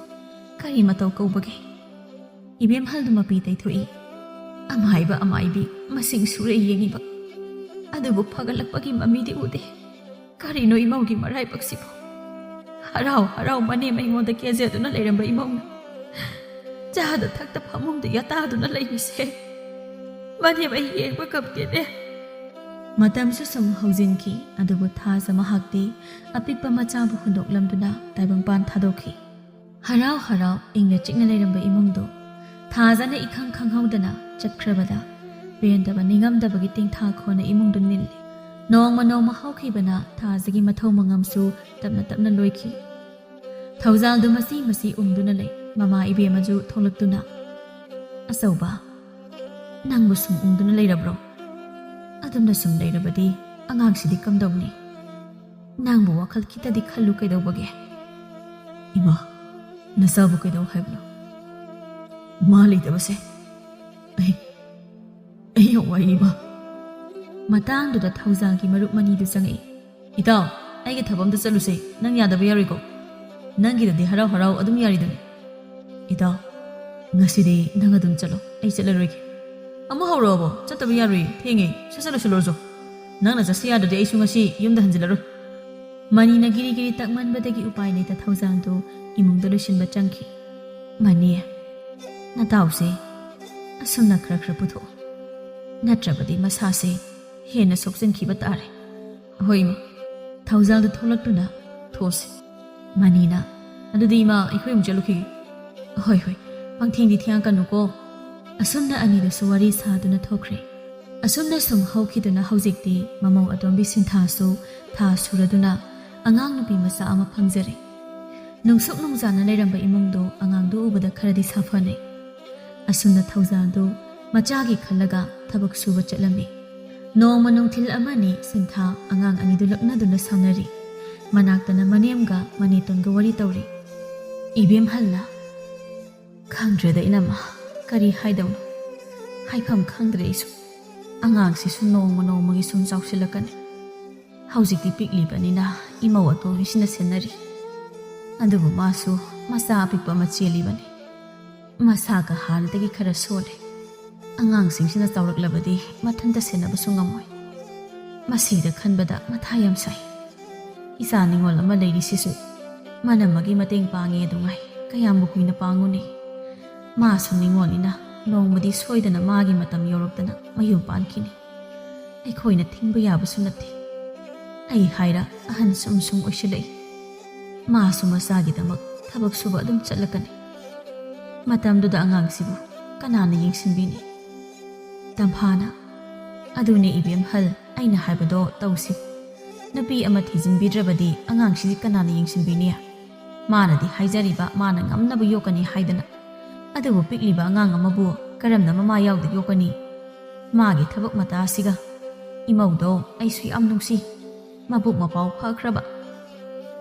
ꯀꯔꯤ ꯃꯇꯧ ꯀꯧꯕꯒꯦ ꯏꯕꯦꯝꯍꯜꯗꯨ ꯃꯄꯤ ꯇꯩꯊꯣꯛꯏ ꯑꯃꯥꯏꯕ ꯑꯃꯥꯏꯕꯤ ꯃꯁꯤꯡ ꯁꯨꯔ ꯌꯦꯡꯉꯤꯕ ꯑꯗꯨꯕꯨ ꯐꯒꯠꯂꯛꯄꯒꯤ ꯃꯃꯤꯗꯤ ꯎꯗꯦ ꯀꯔꯤꯅꯣ ꯏꯃꯧꯒꯤ ꯃꯔꯥꯏꯕꯛꯁꯤꯕꯨ ꯍꯔꯥꯎ ꯃꯅꯦꯝ ꯑꯩꯉꯣꯟꯗ ꯀꯦꯖꯗꯨꯅ ꯂꯩꯔꯝꯕ ꯏꯃꯧꯅ ꯆꯥꯗ ꯊꯛꯇ ꯐꯃꯨꯡꯗ ꯌꯥꯇꯥꯗꯨꯅ ꯂꯩꯔꯤꯁꯦ ꯃꯅꯦꯝ ꯑꯩ ꯌꯦꯡꯕ ꯉꯝꯗꯦꯅꯦ ꯃꯇꯝꯁꯨ ꯁꯨꯝ ꯍꯧꯖꯤꯟꯈꯤ ꯑꯗꯨꯕꯨ ꯊꯥꯖ ꯃꯍꯥꯛꯇꯤ ꯑꯄꯤꯛꯄ ꯃꯆꯥꯕꯨ ꯍꯨꯟꯗꯣꯛꯂꯝꯗꯨꯅ ꯇꯥꯏꯕꯪꯄꯥꯟ ꯊꯥꯗꯣꯛꯈꯤ ꯍꯔꯥꯎ ꯏꯪꯅ ꯆꯤꯛꯅ ꯂꯩꯔꯝꯕ ꯏꯃꯨꯡꯗꯣ ꯊꯥꯖꯅ ꯏꯈꯪ ꯈꯪꯍꯧꯗꯅ ꯆꯠꯈ꯭ꯔꯕꯗ ꯄꯦꯟꯗꯕ ꯅꯤꯡꯉꯝꯗꯕꯒꯤ ꯇꯤꯡꯊꯥꯈꯣꯟꯅ ꯏꯃꯨꯡꯗꯨ ꯅꯤꯜꯂꯤ ꯅꯣꯡꯃ ꯍꯧꯈꯤꯕꯅ ꯊꯥꯖꯒꯤ ꯃꯊꯧ ꯃꯉꯝꯁꯨ ꯇꯞꯅ ꯂꯣꯏꯈꯤ ꯊꯧꯖꯥꯜꯗꯨ ꯃꯁꯤ ꯎꯡꯗꯨꯅ ꯂꯩ ꯃꯃꯥ ꯏꯕꯦꯝꯃꯁꯨ ꯊꯣꯛꯂꯛꯇꯨꯅ ꯑꯆꯧꯕ ꯅꯪꯕꯨ ꯁꯨꯝ ꯎꯡꯗꯨꯅ ꯂꯩꯔꯕ꯭ꯔꯣ ꯑꯗꯨꯝꯅ ꯁꯨꯝ ꯂꯩꯔꯕꯗꯤ ꯑꯉꯥꯡꯁꯤꯗꯤ ꯀꯝꯗꯧꯅꯤ ꯅꯪꯕꯨ ꯋꯥꯈꯜ ꯈꯤꯇꯗꯤ ꯈꯜꯂꯨ ꯀꯩꯗꯧꯕꯒꯦ ꯏꯃꯥ ꯅꯆꯥꯕꯨ ꯀꯩꯗꯧ ꯍꯥꯏꯕꯅꯣ ꯃꯥ ꯂꯩꯇꯕꯁꯦ ꯑꯩ ꯌꯥꯝ ꯋꯥꯏ ꯏꯃꯥ ꯃꯇꯥꯡꯗꯨꯗ ꯊꯧꯖꯥꯜꯒꯤ ꯃꯔꯨꯞ ꯃꯅꯤꯗꯨ ꯆꯪꯉꯛꯏ ꯏꯇꯥꯎ ꯑꯩꯒꯤ ꯊꯕꯛ ꯑꯝꯇ ꯆꯠꯂꯨꯁꯦ ꯅꯪ ꯌꯥꯗꯕ ꯌꯥꯔꯣꯏꯀꯣ ꯅꯪꯒꯤꯗꯗꯤ ꯍꯔꯥꯎ ꯑꯗꯨꯝ ꯌꯥꯔꯤꯗꯨꯅꯤ ꯏꯇꯥꯎ ꯉꯁꯤꯗꯤ ꯅꯪ ꯑꯗꯨꯝ ꯆꯠꯂꯣ ꯑꯩ ꯆꯠꯂꯔꯣꯏꯒꯦ ꯑꯃꯨꯛ ꯍꯧꯔꯛꯑꯕꯣ ꯆꯠꯇꯕ ꯌꯥꯔꯣꯏ ꯊꯦꯡꯉꯦ ꯆꯠꯂꯨꯔꯁꯨ ꯅꯪꯅ ꯆꯠꯁꯤ ꯌꯥꯗ꯭ꯔꯗꯤ ꯑꯩꯁꯨ ꯉꯁꯤ ꯌꯨꯝꯗ ꯍꯟꯖꯤꯜꯂꯔꯣꯏ ꯃꯅꯤꯅ ꯒꯤꯔꯤ ꯇꯛꯃꯟꯕꯗꯒꯤ ꯎꯄꯥꯏ ꯂꯩꯇ ꯊꯧꯖꯥꯜꯗꯨ ꯏꯃꯨꯡꯗ ꯂꯣꯏꯁꯤꯟꯕ ꯆꯪꯈꯤ ꯃꯅꯤ ꯅꯇꯥꯎꯁꯦ ꯑꯁꯨꯝꯅ ꯈꯔ ꯄꯨꯊꯣꯛꯑꯣ ꯅꯠꯇ꯭ꯔꯕꯗꯤ ꯃꯁꯥꯁꯦ ꯍꯦꯟꯅ ꯁꯣꯛꯆꯤꯟꯈꯤꯕ ꯇꯥꯔꯦ ꯍꯣꯏ ꯏꯃꯥ ꯊꯧꯖꯥꯜꯗꯨ ꯊꯣꯛꯂꯛꯇꯨꯅ ꯊꯣꯛꯁꯤ ꯃꯅꯤꯅ ꯑꯗꯨꯗꯤ ꯏꯃꯥ ꯑꯩꯈꯣꯏ ꯑꯃꯨꯛ ꯆꯠꯂꯨꯈꯤꯒꯦ ꯍꯣꯏ ꯄꯪꯊꯦꯡꯗꯤ ꯊꯦꯡꯉꯛꯀꯅꯨꯀꯣ ꯑꯁꯨꯝꯅ ꯑꯅꯤꯗꯨꯁꯨ ꯋꯥꯔꯤ ꯁꯥꯗꯨꯅ ꯊꯣꯛꯈ꯭ꯔꯦ ꯑꯁꯨꯝꯅ ꯁꯨꯝ ꯍꯧꯈꯤꯗꯨꯅ ꯍꯧꯖꯤꯛꯇꯤ ꯃꯃꯧ ꯑꯇꯣꯝꯕꯤ ꯁꯤꯟꯊꯥꯁꯨ ꯊꯥ ꯁꯨꯔꯗꯨꯅ ꯑꯉꯥꯡ ꯅꯨꯄꯤ ꯃꯆꯥ ꯑꯃ ꯐꯪꯖꯔꯦ ꯅꯨꯡꯁꯨꯛ ꯅꯨꯡꯖꯥꯅ ꯂꯩꯔꯝꯕ ꯏꯃꯨꯡꯗꯣ ꯑꯉꯥꯡꯗꯨ ꯎꯕꯗ ꯈꯔꯗꯤ ꯁꯥꯐꯅꯩ ꯑꯁꯨꯝꯅ ꯊꯧꯖꯥꯜꯗꯨ ꯃꯆꯥꯒꯤ ꯈꯜꯂꯒ ꯊꯕꯛ ꯁꯨꯕ ꯆꯠꯂꯝꯃꯤ ꯅꯣꯡꯃ ꯅꯨꯡꯊꯤꯜ ꯑꯃꯅꯤ ꯁꯤꯟꯊꯥ ꯑꯉꯥꯡ ꯑꯅꯤꯗꯨ ꯂꯛꯅꯗꯨꯅ ꯁꯥꯎꯅꯔꯤ ꯃꯅꯥꯛꯇꯅ ꯃꯅꯦꯝꯒ ꯃꯅꯦꯇꯣꯟꯒ ꯋꯥꯔꯤ ꯇꯧꯔꯤ ꯏꯕꯦꯝꯍꯜꯅ ꯈꯪꯗ꯭ꯔꯦꯗ ꯏꯅꯝꯃ ꯀꯔꯤ ꯍꯥꯏꯗꯧꯅꯣ ꯍꯥꯏꯐꯝ ꯈꯪꯗ꯭ꯔꯦ ꯑꯩꯁꯨ ꯑꯉꯥꯡꯁꯤꯁꯨ ꯅꯣꯡꯃꯒꯤ ꯁꯨꯝ ꯆꯥꯎꯁꯤꯜꯂꯛꯀꯅꯤ ꯍꯧꯖꯤꯛꯇꯤ ꯄꯤꯛꯂꯤꯕꯅꯤꯅ ꯏꯃꯧ ꯑꯇꯣꯝꯕꯤꯁꯤꯅ ꯁꯦꯟꯅꯔꯤ ꯑꯗꯨꯕꯨ ꯃꯥꯁꯨ ꯃꯆꯥ ꯑꯄꯤꯛꯄ ꯑꯃ ꯆꯦꯜꯂꯤꯕꯅꯤ ꯃꯁꯥꯒ ꯍꯥꯟꯅꯗꯒꯤ ꯈꯔ ꯁꯣꯜꯂꯦ ꯑꯉꯥꯡꯁꯤꯡꯁꯤꯅ ꯆꯥꯎꯔꯛꯂꯕꯗꯤ ꯃꯊꯟꯇ ꯁꯦꯟꯅꯕꯁꯨ ꯉꯝꯃꯣꯏ ꯃꯁꯤꯗ ꯈꯟꯕꯗ ꯃꯊꯥ ꯌꯥꯝ ꯁꯥꯏ ꯏꯆꯥ ꯅꯤꯉꯣꯜ ꯑꯃ ꯂꯩꯔꯤꯁꯤꯁꯨ ꯃꯅꯝꯃꯒꯤ ꯃꯇꯦꯡ ꯄꯥꯡꯉꯦ ꯑꯗꯨꯉꯥꯏ ꯀꯌꯥꯝꯕꯨ ꯀꯨꯏꯅ ꯄꯥꯡꯉꯨꯅꯤ ꯃꯥꯁꯨ ꯅꯤꯉꯣꯜꯅꯤꯅ ꯅꯣꯡꯃꯗꯤ ꯁꯣꯏꯗꯅ ꯃꯥꯒꯤ ꯃꯇꯝ ꯌꯧꯔꯛꯇꯅ ꯃꯌꯨꯝ ꯄꯥꯟꯈꯤꯅꯤ ꯑꯩꯈꯣꯏꯅ ꯊꯤꯡꯕ ꯌꯥꯕꯁꯨ ꯅꯠꯇꯦ ꯑꯩ ꯍꯥꯏꯔ ꯑꯍꯟ ꯁꯨꯝ ꯑꯣꯏꯁꯤꯜꯂꯛꯏ ꯃꯥꯁꯨ ꯃꯆꯥꯒꯤꯗꯃꯛ ꯊꯕꯛ ꯁꯨꯕ ꯑꯗꯨꯝ ꯆꯠꯂꯛꯀꯅꯤ ꯃꯇꯝꯗꯨꯗ ꯑꯉꯥꯡꯁꯤꯕꯨ ꯀꯅꯥꯅ ꯌꯦꯡꯁꯤꯟꯕꯤꯅꯤ ꯇꯝꯐꯥꯅ ꯑꯗꯨꯅꯦ ꯏꯕꯦꯝꯍꯜ ꯑꯩꯅ ꯍꯥꯏꯕꯗꯣ ꯇꯧꯁꯤ ꯅꯨꯄꯤ ꯑꯃ ꯊꯤꯖꯤꯟꯕꯤꯗ꯭ꯔꯕꯗꯤ ꯑꯉꯥꯡꯁꯤꯗꯤ ꯀꯅꯥꯅ ꯌꯦꯡꯁꯤꯟꯕꯤꯅꯤ ꯃꯥꯅꯗꯤ ꯍꯥꯏꯖꯔꯤꯕ ꯃꯥꯅ ꯉꯝꯅꯕ ꯌꯣꯛꯀꯅꯤ ꯍꯥꯏꯗꯅ ꯑꯗꯨꯕꯨ ꯄꯤꯛꯂꯤꯕ ꯑꯉꯥꯡ ꯑꯃꯕꯨ ꯀꯔꯝꯅ ꯃꯃꯥ ꯌꯥꯎꯗ ꯌꯣꯛꯀꯅꯤ ꯃꯥꯒꯤ ꯊꯕꯛ ꯃꯇꯥ ꯑꯁꯤꯒ ꯏꯃꯧꯗꯣ ꯑꯩꯁꯨ ꯌꯥꯝ ꯅꯨꯡꯁꯤ ꯃꯕꯨꯛ ꯃꯄꯥꯎ ꯐꯈ꯭ꯔꯕ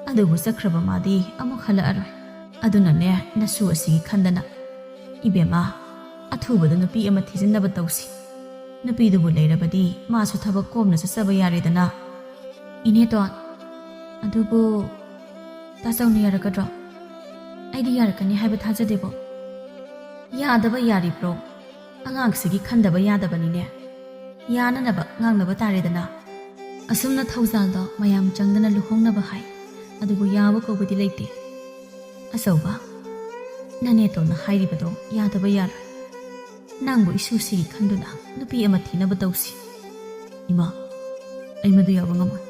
ꯑꯗꯨꯕꯨ ꯆꯠꯈ꯭ꯔꯕ ꯃꯥꯗꯤ ꯑꯃꯨꯛ ꯍꯜꯂꯛꯑꯔꯣꯏ ꯑꯗꯨꯅꯅꯦ ꯅꯁꯨ ꯑꯁꯤꯒꯤ ꯈꯟꯗꯅ ꯏꯕꯦꯝꯃ ꯑꯊꯨꯕꯗ ꯅꯨꯄꯤ ꯑꯃ ꯊꯤꯖꯤꯟꯅꯕ ꯇꯧꯁꯤ ꯅꯨꯄꯤꯗꯨꯕꯨ ꯂꯩꯔꯕꯗꯤ ꯃꯥꯁꯨ ꯊꯕꯛ ꯀꯣꯝꯅ ꯆꯠꯆꯕ ꯌꯥꯔꯦꯗꯅ ꯏꯅꯦꯇꯣꯟ ꯑꯗꯨꯕꯨ ꯇꯥꯆꯧꯅ ꯌꯥꯔꯛꯀꯗ꯭ꯔꯣ ꯑꯩꯗꯤ ꯌꯥꯔꯛꯀꯅꯤ ꯍꯥꯏꯕ ꯊꯥꯖꯗꯦꯕꯣ ꯌꯥꯗꯕ ꯌꯥꯔꯤꯕ꯭ꯔꯣ ꯑꯉꯥꯡꯁꯤꯒꯤ ꯈꯟꯗꯕ ꯌꯥꯗꯕꯅꯤꯅꯦ ꯌꯥꯅꯅꯕ ꯉꯥꯡꯅꯕ ꯇꯥꯔꯦꯗꯅ ꯑꯁꯨꯝꯅ ꯊꯧꯖꯥꯜꯗꯣ ꯃꯌꯥꯝ ꯆꯪꯗꯅ ꯂꯨꯍꯣꯡꯅꯕ ꯍꯥꯏ ꯑꯗꯨꯕꯨ ꯌꯥꯕ ꯀꯧꯕꯗꯤ ꯂꯩꯇꯦ ꯑꯆꯧꯕ ꯅꯅꯦꯇꯣꯟꯅ ꯍꯥꯏꯔꯤꯕꯗꯣ ꯌꯥꯗꯕ ꯌꯥꯔꯣꯏ ꯅꯪꯕꯨ ꯏꯁꯨꯁꯤꯒꯤ ꯈꯟꯗꯨꯅ ꯅꯨꯄꯤ ꯑꯃ ꯊꯤꯅꯕ ꯇꯧꯁꯤ ꯏꯃꯥ ꯑꯩ ꯃꯗꯨ ꯌꯥꯕ ꯉꯝꯃꯣꯏ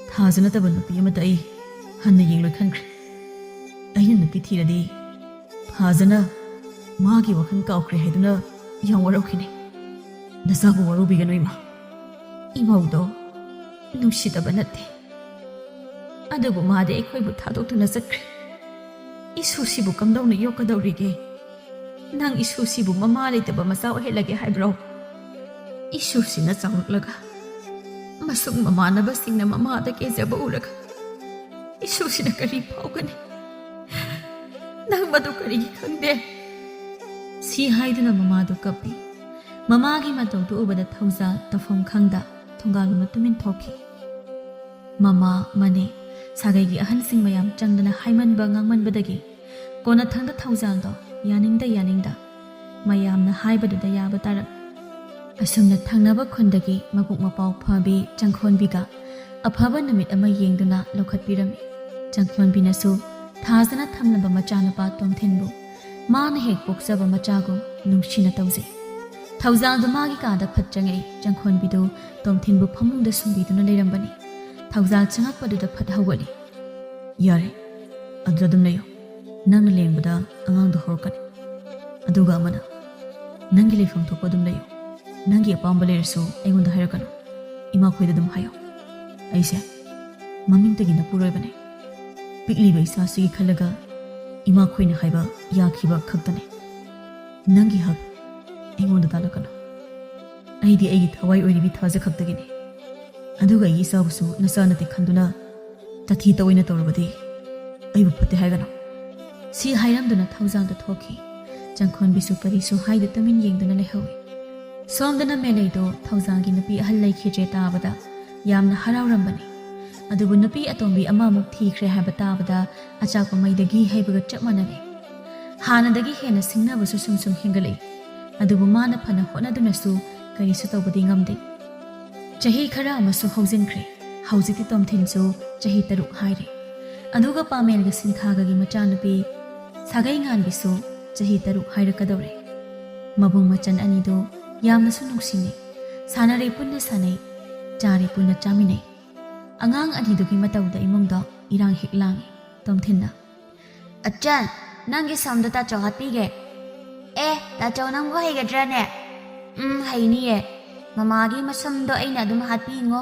ꯊꯥꯖ ꯅꯠꯇꯕ ꯅꯨꯄꯤ ꯑꯃꯗ ꯑꯩ ꯍꯟꯅ ꯌꯦꯡꯂꯣꯏ ꯈꯟꯈ꯭ꯔꯦ ꯑꯩꯅ ꯅꯨꯄꯤ ꯊꯤꯔꯗꯤ ꯐꯖꯅ ꯃꯥꯒꯤ ꯋꯥꯈꯜ ꯀꯥꯎꯈ꯭ꯔꯦ ꯍꯥꯏꯗꯨꯅ ꯌꯥꯝ ꯋꯥꯔꯧꯈꯤꯅꯤ ꯅꯆꯥꯕꯨ ꯋꯥꯔꯧꯕꯤꯒꯅꯨ ꯏꯃꯥ ꯏꯃꯧꯗꯣ ꯅꯨꯡꯁꯤꯗꯕ ꯅꯠꯇꯦ ꯑꯗꯨꯕꯨ ꯃꯥꯗꯤ ꯑꯩꯈꯣꯏꯕꯨ ꯊꯥꯗꯣꯛꯇꯨꯅ ꯆꯠꯈ꯭ꯔꯦ ꯏꯁꯨꯁꯤꯕꯨ ꯀꯝꯗꯧꯅ ꯌꯣꯛꯀꯗꯧꯔꯤꯒꯦ ꯅꯪ ꯏꯁꯨꯁꯤꯕꯨ ꯃꯃꯥ ꯂꯩꯇꯕ ꯃꯆꯥ ꯑꯣꯏꯍꯜꯂꯒꯦ ꯍꯥꯏꯕ꯭ꯔꯣ ꯏꯁꯨꯁꯤꯅ ꯆꯥꯎꯔꯛꯂꯒ ꯑꯃꯁꯨꯡ ꯃꯃꯥꯟꯅꯕꯁꯤꯡꯅ ꯃꯃꯥꯗ ꯀꯦꯖꯕ ꯎꯔꯒ ꯏꯁꯨꯁꯤꯅ ꯀꯔꯤ ꯐꯥꯎꯒꯅꯤ ꯅꯪ ꯃꯗꯨ ꯀꯔꯤꯒꯤ ꯈꯪꯗꯦ ꯁꯤ ꯍꯥꯏꯗꯨꯅ ꯃꯃꯥꯗꯨ ꯀꯞꯄꯤ ꯃꯃꯥꯒꯤ ꯃꯇꯧꯗꯨ ꯎꯕꯗ ꯊꯧꯖꯥꯜ ꯇꯧꯐꯝ ꯈꯪꯗ ꯊꯣꯡꯒꯥꯜꯂꯣꯝꯗ ꯇꯨꯃꯤꯟ ꯊꯣꯛꯈꯤ ꯃꯃꯥ ꯃꯅꯦ ꯁꯥꯒꯩꯒꯤ ꯑꯍꯟꯁꯤꯡ ꯃꯌꯥꯝ ꯆꯪꯗꯅ ꯍꯥꯏꯃꯟꯕ ꯉꯥꯡꯃꯟꯕꯗꯒꯤ ꯀꯣꯟꯅꯊꯪꯗ ꯊꯧꯖꯥꯜꯗꯣ ꯌꯥꯅꯤꯡꯗ ꯃꯌꯥꯝꯅ ꯍꯥꯏꯕꯗꯨꯗ ꯌꯥꯕ ꯇꯥꯔꯛ ꯑꯁꯨꯝꯅ ꯊꯪꯅꯕ ꯈꯨꯟꯗꯒꯤ ꯃꯕꯨꯛ ꯃꯄꯥꯎ ꯐꯕꯤ ꯆꯪꯈꯣꯟꯕꯤꯒ ꯑꯐꯕ ꯅꯨꯃꯤꯠ ꯑꯃ ꯌꯦꯡꯗꯨꯅ ꯂꯧꯈꯠꯄꯤꯔꯝꯃꯤ ꯆꯪꯈꯣꯟꯕꯤꯅꯁꯨ ꯊꯥꯖꯅ ꯊꯝꯂꯕ ꯃꯆꯥꯅꯨꯄꯥ ꯇꯣꯝꯊꯤꯟꯕꯨ ꯃꯥꯅ ꯍꯦꯛ ꯄꯣꯛꯆꯕ ꯃꯆꯥꯒꯨꯝ ꯅꯨꯡꯁꯤꯅ ꯇꯧꯖꯩ ꯊꯧꯖꯥꯜꯗꯨ ꯃꯥꯒꯤ ꯀꯥꯗ ꯐꯠ ꯆꯪꯉꯛꯏ ꯆꯪꯈꯣꯟꯕꯤꯗꯨ ꯇꯣꯝꯊꯤꯟꯕꯨ ꯐꯃꯨꯡꯗ ꯁꯨꯝꯕꯤꯗꯨꯅ ꯂꯩꯔꯝꯕꯅꯤ ꯊꯧꯖꯥꯜ ꯆꯪꯉꯛꯄꯗꯨꯗ ꯐꯠ ꯍꯧꯒꯠꯂꯤ ꯌꯥꯔꯦ ꯑꯗꯨꯗ ꯑꯗꯨꯝ ꯂꯩꯌꯣ ꯅꯪꯅ ꯂꯦꯡꯕꯗ ꯑꯉꯥꯡꯗꯣ ꯍꯧꯔꯛꯀꯅꯤ ꯑꯗꯨꯒ ꯑꯃꯅ ꯅꯪꯒꯤ ꯂꯩꯐꯝ ꯊꯣꯛꯄ ꯑꯗꯨꯝ ꯂꯩꯌꯣ ꯅꯪꯒꯤ ꯑꯄꯥꯝꯕ ꯂꯩꯔꯁꯨ ꯑꯩꯉꯣꯟꯗ ꯍꯥꯏꯔꯛꯀꯅꯨ ꯏꯃꯥꯈꯣꯏꯗ ꯑꯗꯨꯝ ꯍꯥꯏꯌꯣ ꯑꯩꯁꯦ ꯃꯃꯤꯡꯇꯒꯤ ꯅꯄꯨꯔꯣꯏꯕꯅꯦ ꯄꯤꯛꯂꯤꯕ ꯏꯆꯥꯁꯤꯒꯤ ꯈꯜꯂꯒ ꯏꯃꯥꯈꯣꯏꯅ ꯍꯥꯏꯕ ꯌꯥꯈꯤꯕ ꯈꯛꯇꯅꯦ ꯅꯪꯒꯤ ꯍꯛ ꯑꯩꯉꯣꯟꯗ ꯇꯥꯜꯂꯛꯀꯅꯨ ꯑꯩꯗꯤ ꯑꯩꯒꯤ ꯊꯋꯥꯏ ꯑꯣꯏꯔꯤꯕꯤ ꯊꯥꯖ ꯈꯛꯇꯒꯤꯅꯤ ꯑꯗꯨꯒ ꯑꯩꯒꯤ ꯏꯆꯥꯕꯨꯁꯨ ꯅꯆꯥ ꯅꯠꯇꯦ ꯈꯟꯗꯨꯅ ꯇꯊꯤ ꯇꯑꯣꯏꯅ ꯇꯧꯔꯕꯗꯤ ꯑꯩꯕꯨ ꯐꯠꯇꯦ ꯍꯥꯏꯒꯅꯨ ꯁꯤ ꯍꯥꯏꯔꯝꯗꯨꯅ ꯊꯧꯖꯥꯜꯗ ꯊꯣꯛꯈꯤ ꯆꯪꯈꯣꯟꯕꯤꯁꯨ ꯀꯔꯤꯁꯨ ꯍꯥꯏꯗ ꯇꯨꯃꯤꯟ ꯌꯦꯡꯗꯨꯅ ꯂꯩꯍꯧꯏ ꯁꯣꯝꯗꯅ ꯃꯦꯂꯩꯗꯣ ꯊꯧꯖꯥꯜꯒꯤ ꯅꯨꯄꯤ ꯑꯍꯜ ꯂꯩꯈꯤꯗ꯭ꯔꯦ ꯇꯥꯕꯗ ꯌꯥꯝꯅ ꯍꯔꯥꯎꯔꯝꯕꯅꯤ ꯑꯗꯨꯕꯨ ꯅꯨꯄꯤ ꯑꯇꯣꯝꯕꯤ ꯑꯃꯃꯨꯛ ꯊꯤꯈ꯭ꯔꯦ ꯍꯥꯏꯕ ꯇꯥꯕꯗ ꯑꯆꯥꯛꯄ ꯃꯩꯗꯒꯤ ꯍꯩꯕꯒ ꯆꯞ ꯃꯥꯟꯅꯔꯦ ꯍꯥꯟꯅꯗꯒꯤ ꯍꯦꯟꯅ ꯁꯤꯡꯅꯕꯁꯨ ꯁꯨꯝ ꯍꯦꯟꯒꯠꯂꯛꯏ ꯑꯗꯨꯕꯨ ꯃꯥꯅ ꯐꯅ ꯍꯣꯠꯅꯗꯨꯅꯁꯨ ꯀꯔꯤꯁꯨ ꯇꯧꯕꯗꯤ ꯉꯝꯗꯦ ꯆꯍꯤ ꯈꯔ ꯑꯃꯁꯨ ꯍꯧꯖꯤꯟꯈ꯭ꯔꯦ ꯍꯧꯖꯤꯛꯇꯤ ꯇꯣꯝꯊꯤꯟꯁꯨ ꯆꯍꯤ 6 ꯍꯥꯏꯔꯦ ꯑꯗꯨꯒ ꯄꯥꯃꯦꯜꯒ ꯁꯤꯟꯊꯥꯒꯒꯤ ꯃꯆꯥꯅꯨꯄꯤ ꯁꯥꯒꯩ ꯉꯥꯟꯕꯤꯁꯨ ꯆꯍꯤ 6 ꯍꯥꯏꯔꯛꯀꯗꯧꯔꯦ ꯃꯕꯨꯡ ꯃꯆꯟ ꯑꯅꯤꯗꯨ ꯌꯥꯝꯅꯁꯨ ꯅꯨꯡꯁꯤꯅꯩ ꯁꯥꯟꯅꯔꯦ ꯄꯨꯟꯅ ꯁꯥꯟꯅꯩ ꯆꯥꯔꯦ ꯄꯨꯟꯅ ꯆꯥꯃꯤꯟꯅꯩ ꯑꯉꯥꯡ ꯑꯅꯤꯗꯨꯒꯤ ꯃꯇꯧꯗ ꯏꯃꯨꯡꯗ ꯏꯔꯥꯡ ꯍꯦꯛ ꯂꯥꯡꯉꯤ ꯇꯣꯝꯊꯤꯟꯅ ꯑꯆꯟ ꯅꯪꯒꯤ ꯁꯝꯗꯣ ꯇꯥꯆꯧ ꯍꯥꯠꯄꯤꯒꯦ ꯇꯥꯆꯧ ꯅꯪꯕꯨ ꯍꯩꯒꯗ꯭ꯔꯥꯅꯦ ꯍꯩꯅꯤꯌꯦ ꯃꯃꯥꯒꯤ ꯃꯁꯝꯗꯣ ꯑꯩꯅ ꯑꯗꯨꯝ ꯍꯥꯠꯄꯤꯉꯣ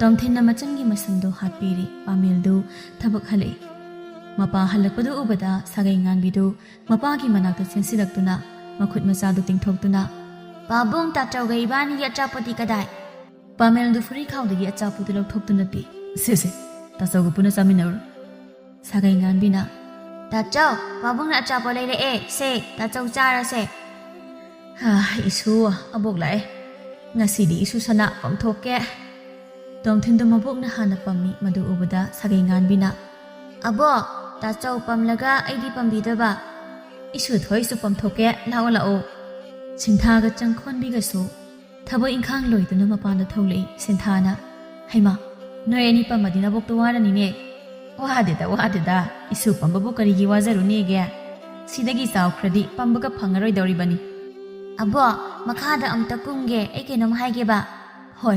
ꯇꯣꯝꯊꯤꯟꯅ ꯃꯆꯟꯒꯤ ꯃꯁꯝꯗꯣ ꯍꯥꯠꯄꯤꯔꯤ ꯄꯥꯃꯦꯜꯗꯨ ꯊꯕꯛ ꯍꯜꯂꯛꯏ ꯃꯄꯥ ꯍꯜꯂꯛꯄꯗꯨ ꯎꯕꯗ ꯁꯥꯒꯩ ꯉꯥꯟꯕꯤꯗꯨ ꯃꯄꯥꯒꯤ ꯃꯅꯥꯛꯇ ꯆꯦꯟꯁꯤꯜꯂꯛꯇꯨꯅ ꯃꯈꯨꯠ ꯃꯆꯥꯗꯨ ꯇꯤꯡꯊꯣꯛꯇꯨꯅ ꯄꯥꯕꯨꯡ ꯇꯥꯆꯧꯒ ꯏꯕꯥꯅꯤꯒꯤ ꯑꯆꯥꯄꯣꯠꯇꯤ ꯀꯗꯥꯏ ꯄꯥꯃꯦꯜꯗꯨ ꯐꯨꯔꯤꯈꯥꯎꯗꯒꯤ ꯑꯆꯥꯄꯣꯠꯇꯨ ꯂꯧꯊꯣꯛꯇꯨꯅ ꯄꯤ ꯁꯦ ꯇꯥꯆꯧꯒ ꯄꯨꯟꯅ ꯆꯥꯃꯤꯟꯅꯔꯨ ꯁꯥꯒꯩ ꯉꯥꯟꯕꯤꯅ ꯇꯥꯆꯧ ꯄꯥꯕꯨꯡꯅ ꯑꯆꯥꯄꯣꯠ ꯂꯩꯔꯛꯑꯦ ꯁꯦ ꯇꯥꯆꯧ ꯆꯥꯔꯁꯦ ꯏꯁꯨ ꯑꯕꯣꯛ ꯂꯥꯛꯑꯦ ꯉꯁꯤꯗꯤ ꯏꯁꯨ ꯁꯅꯥ ꯄꯝꯊꯣꯛꯀꯦ ꯇꯣꯝꯊꯤꯟꯗꯨ ꯃꯕꯣꯛꯅ ꯍꯥꯟꯅ ꯄꯝꯃꯤ ꯃꯗꯨ ꯎꯕꯗ ꯁꯥꯒꯩ ꯉꯥꯟꯕꯤꯅ ꯑꯕꯣꯛ ꯇꯥꯆꯧ ꯄꯝꯂꯒ ꯑꯩꯗꯤ ꯄꯝꯕꯤꯗꯕ ꯏꯁꯨ ꯊꯣꯏꯁꯨ ꯄꯝꯊꯣꯛꯀꯦ ꯂꯥꯛꯑꯣ ꯁꯤꯟꯊꯥꯒ ꯆꯪꯈꯣꯟꯕꯤꯒꯁꯨ ꯊꯕꯛ ꯏꯪꯈꯥꯡ ꯂꯣꯏꯗꯨꯅ ꯃꯄꯥꯟꯗ ꯊꯣꯛꯂꯛꯏ ꯁꯤꯟꯊꯥꯅ ꯍꯩꯃꯥ ꯅꯣꯏ ꯑꯅꯤ ꯄꯝꯃꯗꯤ ꯅꯕꯣꯛꯇꯣ ꯋꯥꯔꯅꯤꯅꯦ ꯋꯥꯗꯦꯗ ꯏꯁꯨ ꯄꯝꯕꯕꯨ ꯀꯔꯤꯒꯤ ꯋꯥꯖꯔꯨꯅꯦꯒꯦ ꯁꯤꯗꯒꯤ ꯆꯥꯎꯈ꯭ꯔꯗꯤ ꯄꯝꯕꯒ ꯐꯪꯉꯔꯣꯏꯗꯧꯔꯤꯕꯅꯤ ꯑꯕꯣꯛ ꯃꯈꯥꯗ ꯑꯝꯇ ꯀꯨꯝꯒꯦ ꯑꯩ ꯀꯩꯅꯣꯝ ꯍꯥꯏꯒꯦꯕ ꯍꯣꯏ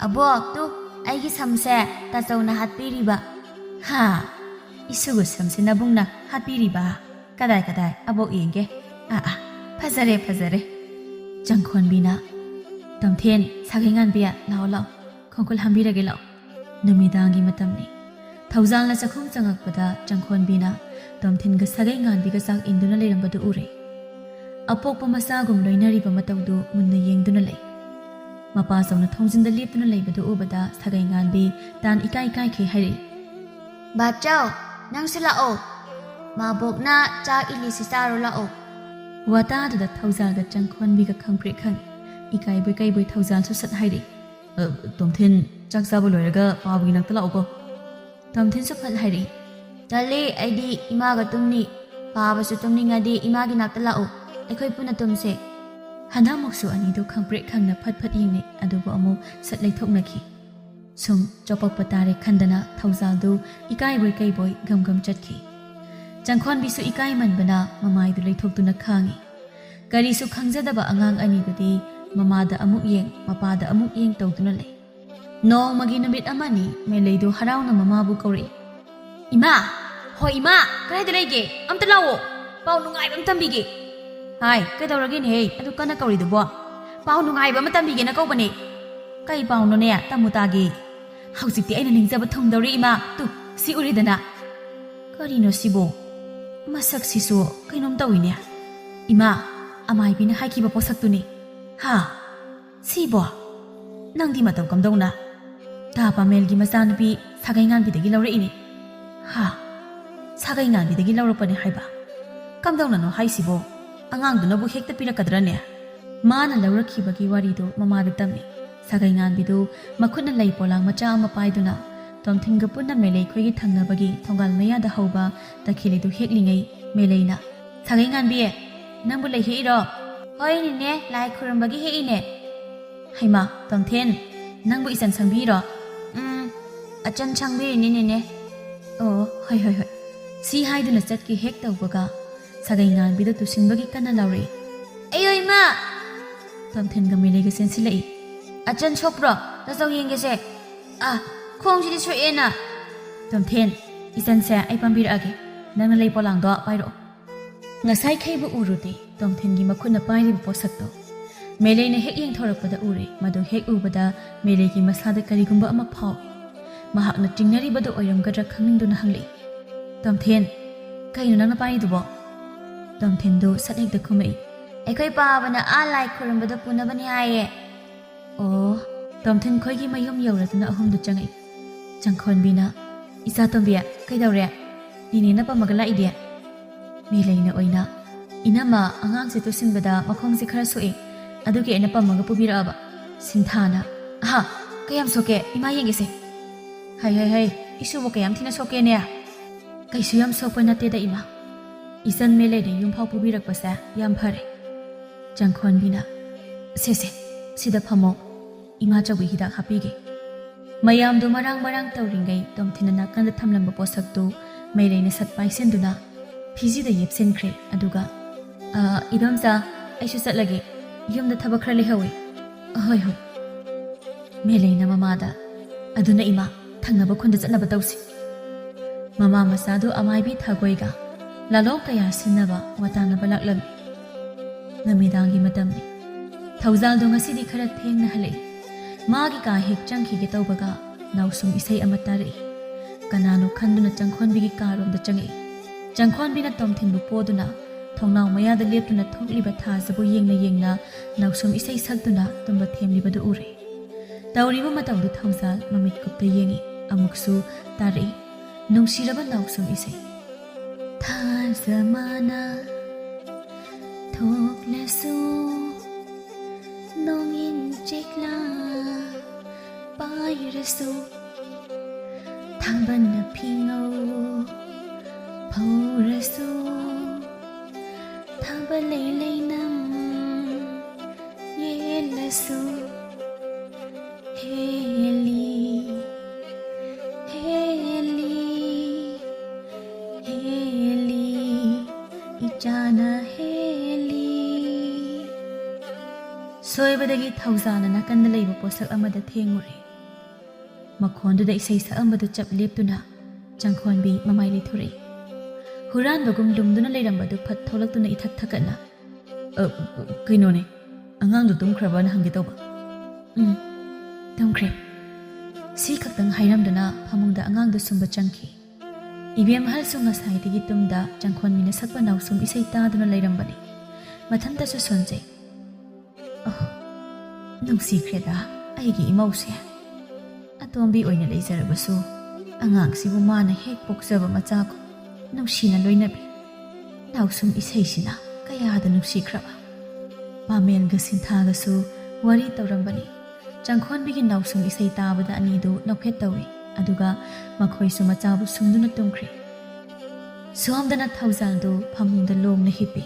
ꯑꯕꯣꯛ ꯇꯨ ꯑꯩꯒꯤ ꯁꯝꯁꯦ ꯇꯥꯆꯧꯅ ꯍꯥꯠꯄꯤꯔꯤꯕ ꯏꯁꯨꯒ ꯁꯝꯁꯦ ꯅꯕꯨꯡꯅ ꯍꯥꯠꯄꯤꯔꯤꯕ ꯀꯗꯥꯏ ꯑꯕꯣꯛ ꯌꯦꯡꯒꯦ ꯐꯖꯔꯦ ꯆꯪꯈꯣꯟꯕꯤꯅ ꯇꯣꯝꯊꯤꯟ ꯁꯥꯒꯩ ꯉꯥꯟꯕꯤꯌꯥ ꯂꯥꯛꯑꯣ ꯈꯣꯡꯀꯨꯜ ꯍꯥꯝꯕꯤꯔꯒꯦ ꯂꯥꯛꯑꯣ ꯅꯨꯃꯤꯗꯥꯡꯒꯤ ꯃꯇꯝꯅꯤ ꯊꯧꯖꯥꯜꯅ ꯆꯥꯛꯈꯨꯝ ꯆꯪꯉꯛꯄꯗ ꯆꯪꯈꯣꯟꯕꯤꯅ ꯇꯣꯝꯊꯤꯟꯒ ꯁꯥꯒꯩ ꯉꯥꯟꯕꯤꯒ ꯆꯥꯛ ꯏꯟꯗꯨꯅ ꯂꯩꯔꯝꯕꯗꯨ ꯎꯔꯦ ꯑꯄꯣꯛꯄ ꯃꯆꯥꯒꯨꯝ ꯂꯣꯏꯅꯔꯤꯕ ꯃꯇꯧꯗꯨ ꯃꯨꯟꯅ ꯌꯦꯡꯗꯨꯅ ꯂꯩ ꯃꯄꯥꯆꯧꯅ ꯊꯣꯡꯖꯤꯟꯗ ꯂꯦꯞꯇꯨꯅ ꯂꯩꯕꯗꯨ ꯎꯕꯗ ꯁꯥꯒꯩ ꯉꯥꯟꯕꯤ ꯇꯥꯟ ꯏꯀꯥꯏ ꯏꯀꯥꯏꯈꯩ ꯍꯥꯏꯔꯛꯏ꯫ ꯕꯥꯆꯧ ꯅꯪꯁꯨ ꯂꯥꯛꯑꯣ ꯃꯥꯕꯣꯛꯅ ꯆꯥꯛ ꯏꯜꯂꯤꯁꯤ ꯆꯥꯔꯣ ꯂꯥꯛꯑꯣ꯫ ꯋꯥꯇꯥꯗꯨꯗ ꯊꯧꯖꯥꯜꯒ ꯆꯪꯈꯣꯟꯕꯤꯒ ꯈꯪꯄ꯭ꯔꯦꯛ ꯈꯪꯏ꯫ ꯏꯀꯥꯏꯕꯣꯏ ꯀꯩꯕꯣꯏ ꯊꯧꯖꯥꯜꯁꯨ ꯁꯠ ꯍꯥꯏꯔꯛꯏ꯫ ꯇꯣꯝꯊꯤꯟ ꯆꯥꯛ ꯆꯥꯕ ꯂꯣꯏꯔꯒ ꯄꯥꯕꯒꯤ ꯅꯥꯛꯇ ꯂꯥꯛꯑꯣꯀꯣ꯫ ꯇꯣꯝꯊꯤꯟꯁꯨ ꯐꯠ ꯍꯥꯏꯔꯛꯏ꯫ ꯇꯜꯂꯤ ꯑꯩꯗꯤ ꯏꯃꯥꯒ ꯇꯨꯝꯅꯤ ꯄꯥꯕꯁꯨ ꯇꯨꯝꯅꯤꯡꯉꯗꯤ ꯏꯃꯥꯒꯤ ꯅꯥꯛꯇ ꯂꯥꯛꯑꯣ ꯑꯩꯈꯣꯏ ꯄꯨꯟꯅ ꯇꯨꯝꯁꯦ꯫ ꯍꯟꯗꯛꯃꯨꯛꯁꯨ ꯑꯅꯤꯗꯨ ꯈꯪꯄ꯭ꯔꯦꯛ ꯈꯪꯅ ꯐꯠ ꯐꯠ ꯌꯦꯡꯅꯩ ꯑꯗꯨꯕꯨ ꯑꯃꯨꯛ ꯁꯠ ꯂꯩꯊꯣꯛꯅꯈꯤ꯫ ꯁꯨꯝ ꯆꯣꯄꯛꯄ ꯇꯥꯔꯦ ꯈꯟꯗꯅ ꯊꯧꯖꯥꯜꯗꯨ ꯏꯀꯥꯏꯕꯣꯏ ꯀꯩꯕꯣꯏ ꯒꯝ ꯆꯠꯈꯤ꯫ ꯆꯪꯈꯣꯟꯕꯤꯁꯨ ꯏꯀꯥꯏꯃꯟꯕꯅ ꯃꯃꯥꯏꯗꯨ ꯂꯩꯊꯣꯛꯇꯨꯅ ꯈꯥꯡꯉꯤ꯫ ꯀꯔꯤꯁꯨ ꯈꯪꯖꯗꯕ ꯑꯉꯥꯡ ꯑꯅꯤꯗꯨꯗꯤ ꯃꯃꯥꯗ ꯑꯃꯨꯛ ꯌꯦꯡ ꯃꯄꯥꯗ ꯑꯃꯨꯛ ꯌꯦꯡ ꯇꯧꯗꯨꯅ ꯂꯩ꯫ ꯅꯣꯡꯃꯒꯤ ꯅꯨꯃꯤꯠ ꯑꯃꯅꯤ ꯃꯦꯂꯩꯗꯨ ꯍꯔꯥꯎꯅ ꯃꯃꯥꯕꯨ ꯀꯧꯔꯛꯏ꯫ ꯏꯃꯥ ꯍꯣꯏ ꯏꯃꯥ ꯀꯗꯥꯏꯗ ꯂꯩꯒꯦ ꯑꯝꯇ ꯂꯥꯛꯑꯣ ꯄꯥꯎ ꯅꯨꯡꯉꯥꯏꯕ ꯑꯃ ꯇꯝꯕꯤꯒꯦ꯫ ꯍꯥꯏ ꯀꯩꯗꯧꯔꯒꯦꯅꯦꯍꯦ ꯑꯗꯨ ꯀꯟꯅ ꯀꯧꯔꯤꯗꯨꯕꯣ? ꯄꯥꯎ ꯅꯨꯡꯉꯥꯏꯕ ꯑꯃ ꯇꯝꯕꯤꯒꯦꯅ ꯀꯧꯕꯅꯦ꯫ ꯀꯩ ꯄꯥꯎꯅꯣꯅꯦ ꯇꯝꯃꯨ ꯇꯥꯒꯦ꯫ ꯍꯧꯖꯤꯛꯇꯤ ꯑꯩꯅ ꯅꯤꯡꯖꯕ ꯊꯨꯡꯗꯧꯔꯤ ꯏꯃꯥ ꯇꯨ ꯁꯤ ꯎꯔꯦꯗꯅ꯫ ꯀꯔꯤꯅꯣ ꯁꯤꯕꯣ? ꯃꯁꯛꯁꯤꯁꯨ ꯀꯩꯅꯣꯝ ꯇꯧꯏꯅꯦ꯫ ꯏꯃꯥ ꯑꯃꯥꯏꯕꯤꯅ ꯍꯥꯏꯈꯤꯕ ꯄꯣꯠꯁꯛꯇꯨꯅꯤ꯫ ꯍꯥ ꯁꯤꯕꯣ? ꯅꯪꯗꯤ ꯃꯇꯧ ꯀꯝꯗꯧꯅ? ꯇꯥ ꯄꯥꯃꯦꯜꯒꯤ ꯃꯆꯥꯅꯨꯄꯤ ꯁꯥꯒꯩ ꯉꯥꯟꯕꯤꯗꯒꯤ ꯂꯧꯔꯛꯏꯅꯤ꯫ ꯍꯥ ꯁꯥꯒꯩ ꯉꯥꯟꯕꯤꯗꯒꯤ ꯂꯧꯔꯛꯄꯅꯦ ꯍꯥꯏꯕ? ꯀꯝꯗꯧꯅꯅꯣ ꯍꯥꯏꯁꯤꯕꯣ? ꯑꯉꯥꯡꯗꯨꯅꯕꯨ ꯍꯦꯛꯇ ꯄꯤꯔꯛꯀꯗ꯭ꯔꯅꯦ? ꯃꯥꯅ ꯂꯧꯔꯛꯈꯤꯕꯒꯤ ꯋꯥꯔꯤꯗꯨ ꯃꯃꯥꯗ ꯇꯝꯃꯤ꯫ ꯁꯥꯒꯩ ꯉꯥꯟꯕꯤꯗꯨ ꯃꯈꯨꯠꯅ ꯂꯩ ꯄꯣꯂꯥꯡ ꯃꯆꯥ ꯑꯃ ꯄꯥꯏꯗꯨꯅ ꯇꯣꯝꯊꯤꯟꯒ ꯄꯨꯟꯅ ꯃꯦꯂꯩꯈꯣꯏꯒꯤ ꯊꯪꯅꯕꯒꯤ ꯊꯣꯡꯒꯥꯜ ꯃꯌꯥꯗ ꯍꯧꯕ ꯇꯈꯦꯜꯂꯩꯗꯨ ꯍꯦꯛꯂꯤꯉꯩ ꯃꯦꯂꯩꯅ "ꯁꯥꯒꯩ ꯉꯥꯟꯕꯤ ꯅꯪꯕꯨ ꯂꯩ ꯍꯦꯛꯏꯔꯣ?" ꯍꯣꯏ ꯅꯦꯅꯦ ꯂꯥꯏ ꯈꯨꯔꯨꯝꯕꯒꯤ ꯍꯦꯛꯏꯅꯦ꯫ ꯍꯩꯃꯥ ꯇꯣꯝꯊꯤꯟ ꯅꯪꯕꯨ ꯏꯆꯟ ꯁꯪꯕꯤꯔꯣ? ꯑꯆꯟ ꯁꯪꯕꯤꯔꯤꯅꯤ ꯅꯦꯅꯦ꯫ ꯑꯣ ꯍꯣꯏ ꯍꯣꯏ ꯍꯣꯏ꯫ ꯁꯤ ꯍꯥꯏꯗꯨꯅ ꯆꯠꯀꯦ ꯍꯦꯛ ꯇꯧꯕꯒ ꯁꯥꯒꯩ ꯉꯥꯟꯕꯤꯗ ꯇꯨꯁꯤꯟꯕꯒꯤ ꯀꯟꯅ ꯂꯥꯎꯔꯛꯏ꯫ ꯑꯩꯌꯣ ꯏꯃꯥ! ꯇꯣꯝꯊꯤꯟꯒ ꯃꯦꯂꯩꯒ ꯆꯦꯟꯁꯤꯜꯂꯛꯏ꯫ ꯑꯆꯟ ꯁꯣꯛꯄ꯭ꯔꯣ? ꯇꯥꯆꯧ ꯌꯦꯡꯒꯦꯁꯦ꯫ ꯈꯣꯡꯁꯤꯗꯤ ꯁꯣꯛꯑꯦꯅ꯫ ꯇꯣꯝꯊꯤꯟ ꯏꯆꯟꯁꯦ ꯑꯩ ꯄꯥꯝꯕꯤꯔꯛꯑꯒꯦ ꯅꯪꯅ ꯂꯩ ꯄꯣꯂꯥꯡꯗꯣ ꯄꯥꯏꯔꯛꯑꯣ꯫ ꯉꯁꯥꯏꯈꯩꯕꯨ ꯎꯔꯨꯗꯦ ꯇꯣꯝꯊꯤꯟꯒꯤ ꯃꯈꯨꯠꯅ ꯄꯥꯏꯔꯤꯕ ꯄꯣꯠꯁꯛꯇꯣ꯫ ꯃꯦꯂꯩꯅ ꯍꯦꯛ ꯌꯦꯡꯊꯣꯔꯛꯄꯗ ꯎꯔꯦ ꯃꯗꯨ ꯍꯦꯛ ꯎꯕꯗ ꯃꯦꯂꯩꯒꯤ ꯃꯁꯥꯗ ꯀꯔꯤꯒꯨꯝꯕ ꯑꯃ ꯐꯥꯎꯏ꯫ ꯃꯍꯥꯛꯅ ꯆꯤꯡꯅꯔꯤꯕꯗꯨ ꯑꯣꯏꯔꯝꯒꯗ꯭ꯔꯥ ꯈꯪꯅꯤꯡꯗꯨꯅ ꯍꯪꯂꯛꯏ꯫ ꯇꯣꯝꯊꯤꯟ ꯀꯩꯅꯣ ꯅꯪꯅ ꯄꯥꯏꯔꯤꯗꯨꯕꯣ? ꯇꯣꯝꯊꯤꯟꯗꯨ ꯁꯠ ꯍꯦꯛꯇ ꯈꯨꯝꯃꯛꯏ꯫ ꯑꯩꯈꯣꯏ ꯄꯥꯕꯅ ꯂꯥꯏ ꯈꯨꯔꯨꯝꯕꯗ ꯄꯨꯅꯕꯅꯤ ꯍꯥꯏꯌꯦ꯫ ꯑꯣ ꯇꯣꯝꯊꯤꯟ ꯈꯣꯏꯒꯤ ꯃꯌꯨꯝ ꯌꯧꯔꯗꯨꯅ ꯑꯍꯨꯝꯗꯨ ꯆꯪꯉꯛꯏ꯫ ꯆꯪꯈꯣꯟꯕꯤꯅ "ꯏꯆꯥ ꯇꯣꯝꯕꯤ ꯀꯩꯗꯧꯔꯦ? ꯅꯦꯅꯦꯅ ꯄꯝꯃꯒ ꯂꯥꯛꯏꯗꯤ?" ꯃꯦꯂꯩꯅ ꯑꯣꯏꯅ "ꯏꯅꯝꯃ ꯑꯉꯥꯡꯁꯦ ꯇꯨꯁꯤꯟꯕꯗ ꯃꯈꯣꯡꯁꯦ ꯈꯔ ꯁꯣꯛꯏ ꯑꯗꯨꯒꯤ ꯑꯩꯅ ꯄꯝꯃꯒ ꯄꯨꯕꯤꯔꯛꯑꯕ." ꯁꯤꯟꯊꯥꯅ "ꯀꯌꯥꯝ ꯁꯣꯛꯀꯦ ꯏꯃꯥ ꯌꯦꯡꯒꯦꯁꯦ." ꯍꯩ ꯏꯁꯨꯕꯨ ꯀꯌꯥꯝ ꯊꯤꯅ ꯁꯣꯛꯀꯦꯅꯦ? ꯀꯩꯁꯨ ꯌꯥꯝ ꯁꯣꯛꯄ ꯅꯠꯇꯦꯗ ꯏꯃꯥ꯫ ꯏꯆꯟ ꯃꯦꯂꯩꯅ ꯌꯨꯝꯐꯥꯎ ꯄꯨꯕꯤꯔꯛꯄꯁꯦ ꯌꯥꯝ ꯐꯔꯦ꯫ ꯆꯪꯈꯣꯟꯕꯤꯅ "ꯁꯦ ꯁꯤꯗ ꯐꯝꯃꯣ ꯏꯃꯥ ꯆꯧꯕꯤ ꯍꯤꯗꯥꯛ ꯍꯥꯞꯄꯤꯒꯦ." ꯃꯌꯥꯝꯗꯨ ꯃꯔꯥꯡ ꯇꯧꯔꯤꯉꯩ ꯇꯣꯝꯊꯤꯟꯅ ꯅꯥꯀꯟꯗ ꯊꯝꯂꯝꯕ ꯄꯣꯠꯁꯛꯇꯨ ꯃꯦꯂꯩꯅ ꯁꯠ ꯄꯥꯏꯁꯤꯟꯗꯨꯅ ꯐꯤꯖꯤꯗ ꯌꯦꯞꯁꯤꯟꯈ꯭ꯔꯦ ꯑꯗꯨꯒ "ꯏꯗꯣꯝꯆꯥ ꯑꯩꯁꯨ ꯆꯠꯂꯒꯦ ꯌꯨꯝꯗ ꯊꯕꯛ ꯈꯔ ꯂꯩꯍꯧꯏ." "ꯍꯣꯏ ꯍꯣꯏ." ꯃꯦꯂꯩꯅ ꯃꯃꯥꯗ "ꯑꯗꯨꯅ ꯏꯃꯥ ꯊꯪꯅꯕ ꯈꯨꯟꯗ ꯆꯠꯅꯕ ꯇꯧꯁꯤ." ꯃꯃꯥ ꯃꯆꯥꯗꯨ ꯑꯃꯥꯏꯕꯤ ꯊꯥꯒꯣꯏꯒ ꯂꯥꯂꯣꯡ ꯀꯌꯥ ꯁꯤꯟꯅꯕ ꯋꯥꯇꯥꯟꯅꯕ ꯂꯥꯛꯂꯝꯃꯤ꯫ ꯅꯨꯃꯤꯗꯥꯡꯒꯤ ꯃꯇꯝꯅꯤ꯫ ꯊꯧꯖꯥꯜꯗꯨ ꯉꯁꯤꯗꯤ ꯈꯔ ꯊꯦꯡꯅ ꯍꯜꯂꯛꯏ꯫ ꯃꯥꯒꯤ ꯀꯥ ꯍꯦꯛ ꯆꯪꯈꯤꯒꯦ ꯇꯧꯕꯒ ꯅꯥꯎꯁꯨꯝ ꯏꯁꯩ ꯑꯃ ꯇꯥꯔꯛꯏ꯫ ꯀꯅꯥꯅꯣ ꯈꯟꯗꯨꯅ ꯆꯪꯈꯣꯟꯕꯤꯒꯤ ꯀꯥꯔꯣꯝꯗ ꯆꯪꯉꯛꯏ꯫ ꯆꯪꯈꯣꯟꯕꯤꯅ ꯇꯣꯝꯊꯤꯟꯕꯨ ꯄꯣꯗꯨꯅ ꯊꯣꯡꯅꯥꯎ ꯃꯌꯥꯗ ꯂꯦꯞꯇꯨꯅ ꯊꯣꯛꯂꯤꯕ ꯊꯥꯖꯕꯨ ꯌꯦꯡꯅ ꯅꯥꯎꯁꯨꯝ ꯏꯁꯩ ꯁꯛꯇꯨꯅ ꯇꯨꯝꯕ ꯊꯦꯝꯂꯤꯕꯗꯨ ꯎꯔꯦ꯫ ꯇꯧꯔꯤꯕ ꯃꯇꯧꯗꯨ ꯊꯧꯖꯥꯜ ꯃꯃꯤꯠ ꯀꯨꯞꯇ ꯌꯦꯡꯉꯤ꯫ ꯑꯃꯨꯛꯁꯨ ꯇꯥꯔꯛꯏ ꯅꯨꯡꯁꯤꯔꯕ ꯅꯥꯎꯁꯨꯝ ꯏꯁꯩ꯫ ꯊꯥꯖ ꯃꯥꯅ ꯊꯣꯛꯂꯁꯨ ꯅꯣꯡꯏꯟ ꯆꯦꯛꯂꯥ ꯄꯥꯏꯔꯁꯨ ꯊꯥꯡꯕꯟꯅ ꯐꯤꯉꯧ ꯐꯧꯔꯁꯨ ꯊꯥꯕ ꯂꯩꯅꯝ ꯌꯦꯜꯂꯁꯨ ꯍꯦꯜꯂꯤ ꯏꯆꯥꯅ ꯍꯦꯜꯂꯤ꯫ ꯁꯣꯏꯕꯗꯒꯤ ꯊꯧꯖꯥꯜꯅ ꯅꯥꯀꯟꯗ ꯂꯩꯕ ꯄꯣꯠꯁꯛ ꯑꯃꯗ ꯊꯦꯡꯉꯨꯔꯦ꯫ ꯃꯈꯣꯟꯗꯨꯗ ꯏꯁꯩ ꯁꯛꯑꯝꯕꯗꯨ ꯆꯞ ꯂꯦꯞꯇꯨꯅ ꯆꯪꯈꯣꯟꯕꯤ ꯃꯃꯥꯏ ꯂꯩꯊꯣꯔꯛꯏ꯫ ꯍꯨꯔꯥꯟꯕꯒꯨꯝ ꯂꯨꯝꯗꯨꯅ ꯂꯩꯔꯝꯕꯗꯨ ꯐꯠ ꯊꯣꯛꯂꯛꯇꯨꯅ ꯏꯊꯛ ꯊꯛꯀꯠꯅ "ꯀꯩꯅꯣꯅꯦ ꯑꯉꯥꯡꯗꯨ ꯇꯨꯝꯈ꯭ꯔꯕꯅ ꯍꯪꯒꯦ ꯇꯧꯕ." "ꯇꯨꯝꯈ꯭ꯔꯦ." ꯁꯤ ꯈꯛꯇꯪ ꯍꯥꯏꯔꯝꯗꯨꯅ ꯐꯃꯨꯡꯗ ꯑꯉꯥꯡꯗꯨ ꯁꯨꯝꯕ ꯆꯪꯈꯤ꯫ ꯏꯕꯦꯝꯍꯜꯁꯨ ꯉꯁꯥꯏꯗꯒꯤ ꯇꯨꯝꯗ ꯆꯪꯈꯣꯟꯕꯤꯅ ꯁꯛꯄ ꯅꯥꯎꯁꯨꯝ ꯏꯁꯩ ꯇꯥꯗꯨꯅ ꯂꯩꯔꯝꯕꯅꯤ꯫ ꯃꯊꯟꯇꯁꯨ ꯁꯣꯟꯖꯩ꯫ ꯅꯨꯡꯁꯤꯈ꯭ꯔꯦꯗ ꯑꯩꯒꯤ ꯏꯃꯧꯁꯦ ꯑꯇꯣꯝꯕꯤ ꯑꯣꯏꯅ ꯂꯩꯖꯔꯕꯁꯨ ꯑꯉꯥꯡꯁꯤꯕꯨ ꯃꯥꯅ ꯍꯦꯛ ꯄꯣꯛꯆꯕ ꯃꯆꯥꯒꯨꯝ ꯅꯨꯡꯁꯤꯅ ꯂꯣꯏꯅꯕꯤ ꯅꯥꯎꯁꯨꯝ ꯏꯁꯩꯁꯤꯅ ꯀꯌꯥꯗ ꯅꯨꯡꯁꯤꯈ꯭ꯔꯕ ꯄꯥꯃꯦꯟꯒ ꯁꯤꯟꯊꯥꯒꯁꯨ ꯋꯥꯔꯤ ꯇꯧꯔꯝꯕꯅꯤ ꯆꯪꯈꯣꯟꯕꯤꯒꯤ ꯅꯥꯎꯁꯨꯝ ꯏꯁꯩ ꯇꯥꯕꯗ ꯑꯅꯤꯗꯨ ꯅꯣꯛꯐꯦꯠ ꯇꯧꯏ ꯑꯗꯨꯒ ꯃꯈꯣꯏꯁꯨ ꯃꯆꯥꯕꯨ ꯁꯨꯝꯗꯨꯅ ꯇꯨꯝꯈ꯭ꯔꯦ ꯁꯣꯝꯗꯅ ꯊꯧꯖꯥꯜꯗꯨ ꯐꯃꯨꯡꯗ ꯂꯣꯡꯅ ꯍꯤꯞꯄꯤ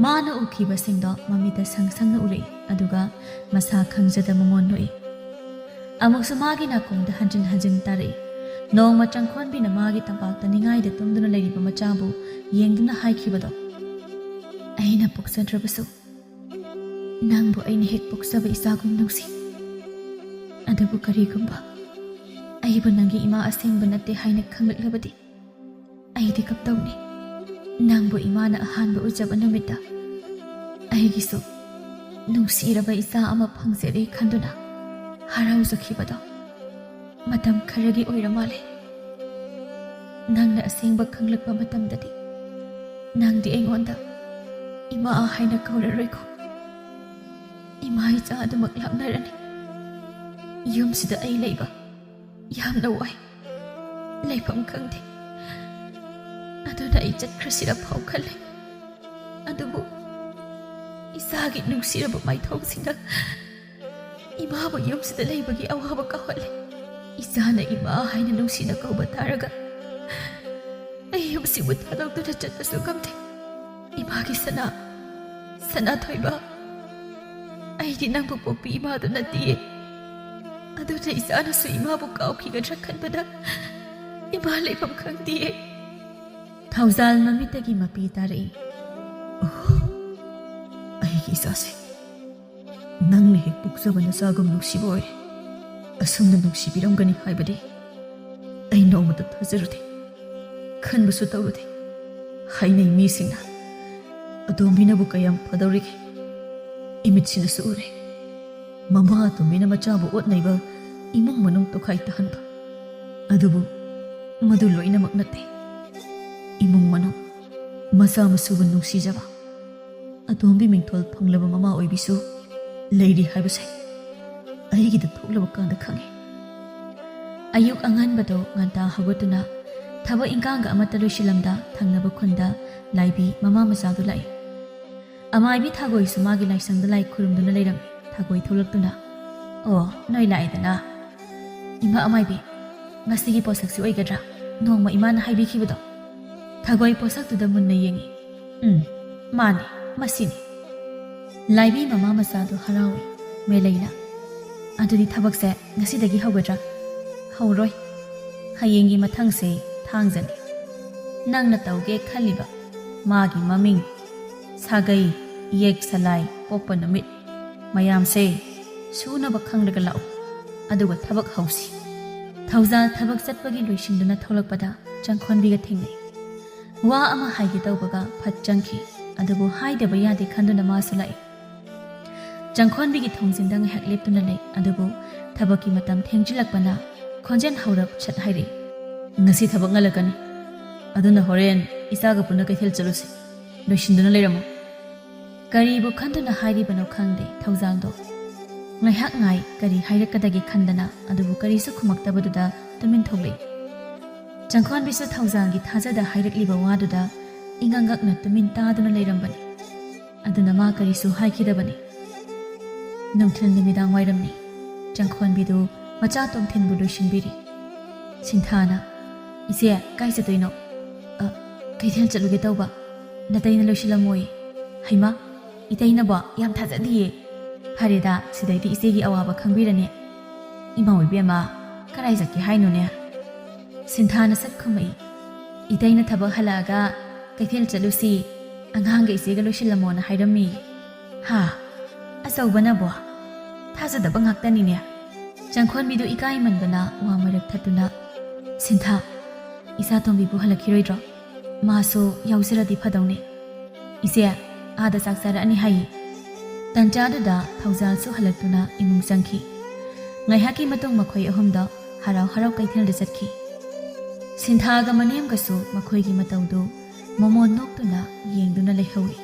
ꯃꯥꯅ ꯎꯈꯤꯕꯁꯤꯡꯗꯣ ꯃꯃꯤꯠꯇ ꯁꯪ ꯁꯪꯅ ꯎꯔꯛꯏ ꯑꯗꯨꯒ ꯃꯁꯥ ꯈꯪꯖꯗ ꯃꯃꯣꯟ ꯅꯣꯛꯏ ꯑꯃꯨꯛꯁꯨ ꯃꯥꯒꯤ ꯅꯥꯀꯣꯡꯗ ꯍꯟꯖꯤꯟ ꯍꯟꯖꯤꯟ ꯇꯥꯔꯛꯏ ꯅꯣꯡꯃ ꯆꯪꯈꯣꯟꯕꯤꯅ ꯃꯥꯒꯤ ꯇꯝꯄꯥꯛꯇ ꯅꯤꯡꯉꯥꯏꯗ ꯇꯨꯝꯗꯨꯅ ꯂꯩꯔꯤꯕ ꯃꯆꯥꯕꯨ ꯌꯦꯡꯗꯨꯅ ꯍꯥꯏꯈꯤꯕꯗꯣ ꯑꯩꯅ ꯄꯣꯛꯆꯗ꯭ꯔꯕꯁꯨ ꯅꯪꯕꯨ ꯑꯩꯅ ꯍꯦꯛ ꯄꯣꯛꯆꯕ ꯏꯆꯥꯒꯨꯝ ꯅꯨꯡꯁꯤ ꯑꯗꯨꯕꯨ ꯀꯔꯤꯒꯨꯝꯕ ꯑꯩꯕꯨ ꯅꯪꯒꯤ ꯏꯃꯥ ꯑꯁꯦꯡꯕ ꯅꯠꯇꯦ ꯍꯥꯏꯅ ꯈꯪꯂꯛꯂꯕꯗꯤ ꯑꯩꯗꯤ ꯀꯞꯇꯧꯅꯤ ꯅꯪꯕꯨ ꯏꯃꯥꯅ ꯑꯍꯥꯟꯕ ꯎꯖꯕ ꯅꯨꯃꯤꯠꯇ ꯑꯩꯒꯤꯁꯨ ꯅꯨꯡꯁꯤꯔꯕ ꯏꯆꯥ ꯑꯃ ꯐꯪꯖꯔꯦ ꯈꯟꯗꯨꯅ ꯍꯔꯥꯎꯖꯈꯤꯕꯗꯣ ꯃꯇꯝ ꯈꯔꯒꯤ ꯑꯣꯏꯔ ꯃꯥꯜꯂꯦ ꯅꯪꯅ ꯑꯁꯦꯡꯕ ꯈꯪꯂꯛꯄ ꯃꯇꯝꯗꯗꯤ ꯅꯪꯗꯤ ꯑꯩꯉꯣꯟꯗ ꯏꯃꯥ ꯍꯥꯏꯅ ꯀꯧꯔꯔꯣꯏꯀꯣ ꯏꯃꯥ ꯏꯆꯥ ꯑꯗꯨꯃꯛ ꯂꯥꯞꯅꯔꯅꯤ ꯌꯨꯝꯁꯤꯗ ꯑꯩ ꯂꯩꯕ ꯌꯥꯝꯅ ꯋꯥꯏ ꯂꯩꯐꯝ ꯈꯪꯗꯦ ꯑꯗꯨꯅ ꯑꯩ ꯆꯠꯈ꯭ꯔꯁꯤꯔ ꯐꯥꯎ ꯈꯜꯂꯦ ꯑꯗꯨꯕꯨ ꯏꯆꯥꯒꯤ ꯅꯨꯡꯁꯤꯔꯕ ꯃꯥꯏꯊꯣꯡꯁꯤꯡꯅ ꯏꯃꯥꯕꯨ ꯌꯨꯝꯁꯤꯗ ꯂꯩꯕꯒꯤ ꯑꯋꯥꯕ ꯀꯥꯎꯍꯜꯂꯦ ꯏꯆꯥꯅ ꯏꯃꯥ ꯍꯥꯏꯅ ꯅꯨꯡꯁꯤꯅ ꯀꯧꯕ ꯇꯥꯔꯒ ꯑꯩ ꯌꯨꯝꯁꯤꯕꯨ ꯊꯥꯗꯣꯛꯇꯨꯅ ꯆꯠꯄꯁꯨ ꯉꯝꯗꯦ 이마기 sana thoiba aidi nangbu pokpi ima du natiye adu na isana su ima bu kaupki ga trakhan bada ima leifam khangdiye thauzal mamitagi mapi tari aigi isase nangni hek pukjabana sagum nuksiboy asumna nuksibiramgani haibadi ai nomata thajarude khanbusu tawrude hainai misingna adombina bu kayam padawrige imitsina su ure mama adombina machabu otnaiba imung manung tokhai tahanba adubu madu loina maknate imung manung masa masuba nuksijaba adombi mingthol phanglaba mama oibisu leiri haibase aigi da thoklaba kanda khange ayuk angan bado nganta hagotuna thaba inganga amata loisilamda thangnaba khunda laibi mama masadu lai amaibi thagoi sumagi laisangda lai khurumduna leiram thagoi tholaktuna o noi laidana ima amaibi ngasigi posaksi oigadra nongma imana haibi khibado thagoi posaktuda munna yengi mani masini laibi mama masadu harawi meleina adudi thabakse ngasidagi hawgadra hawroi hayengi mathangse thangzani nangna tawge khaliba magi maming sagai yek salai pokpa namit mayam se suna bakhang laga lau aduga thabak hausi thauza thabak chatpagi loisinduna tholakpada changkhonbi ga thingai wa ama haigi tawbaga phat changki adubu haidaba yade khanduna ma sulai changkhonbi gi thongjindang hek leptuna lei adubu thabaki matam thengjilakpana khonjen haurap chat hairi ngasi thabak ngalakani aduna horen isaga puna kaithel chalusi loisinduna leiramo karibu khanduna hairibano khangde thaujangdo ngaihak ngai kari hairakadagi khandana adubu karisu khumaktabaduda tumin thoglei changkhon bisu thaujangi thajada hairakliba waduda ingangakna tumin taaduna leirambani aduna ma karisu haikidabani namthil nimidang wairamni changkhon bidu macha tomthinbu loisinbiri sinthana ise kai chatoino kaithel chaluge tawba nataina loisilamoi haima itaina ba yam thajadiye harida sidaiti isegi awaba khangbirane ima oibema karai jakki haino ne sinthana sakkhumai itaina thaba halaga kaithel chalusi anghanga isega loisilamona hairami ha asawbana bo thajadaba ngaktani ne changkhon bidu ikai manbana wa marak thatuna sintha isa tombi bu halakhiroidro maso yausiradi phadawne ise ada saksara ani hai tanjada thaujal su halaktuna imung sangki ngaihaki matung makhoi ahumda harau harau kaithel de chatki sintha ga manem ga su makhoi gi matawdu momo noktuna yengduna lehawi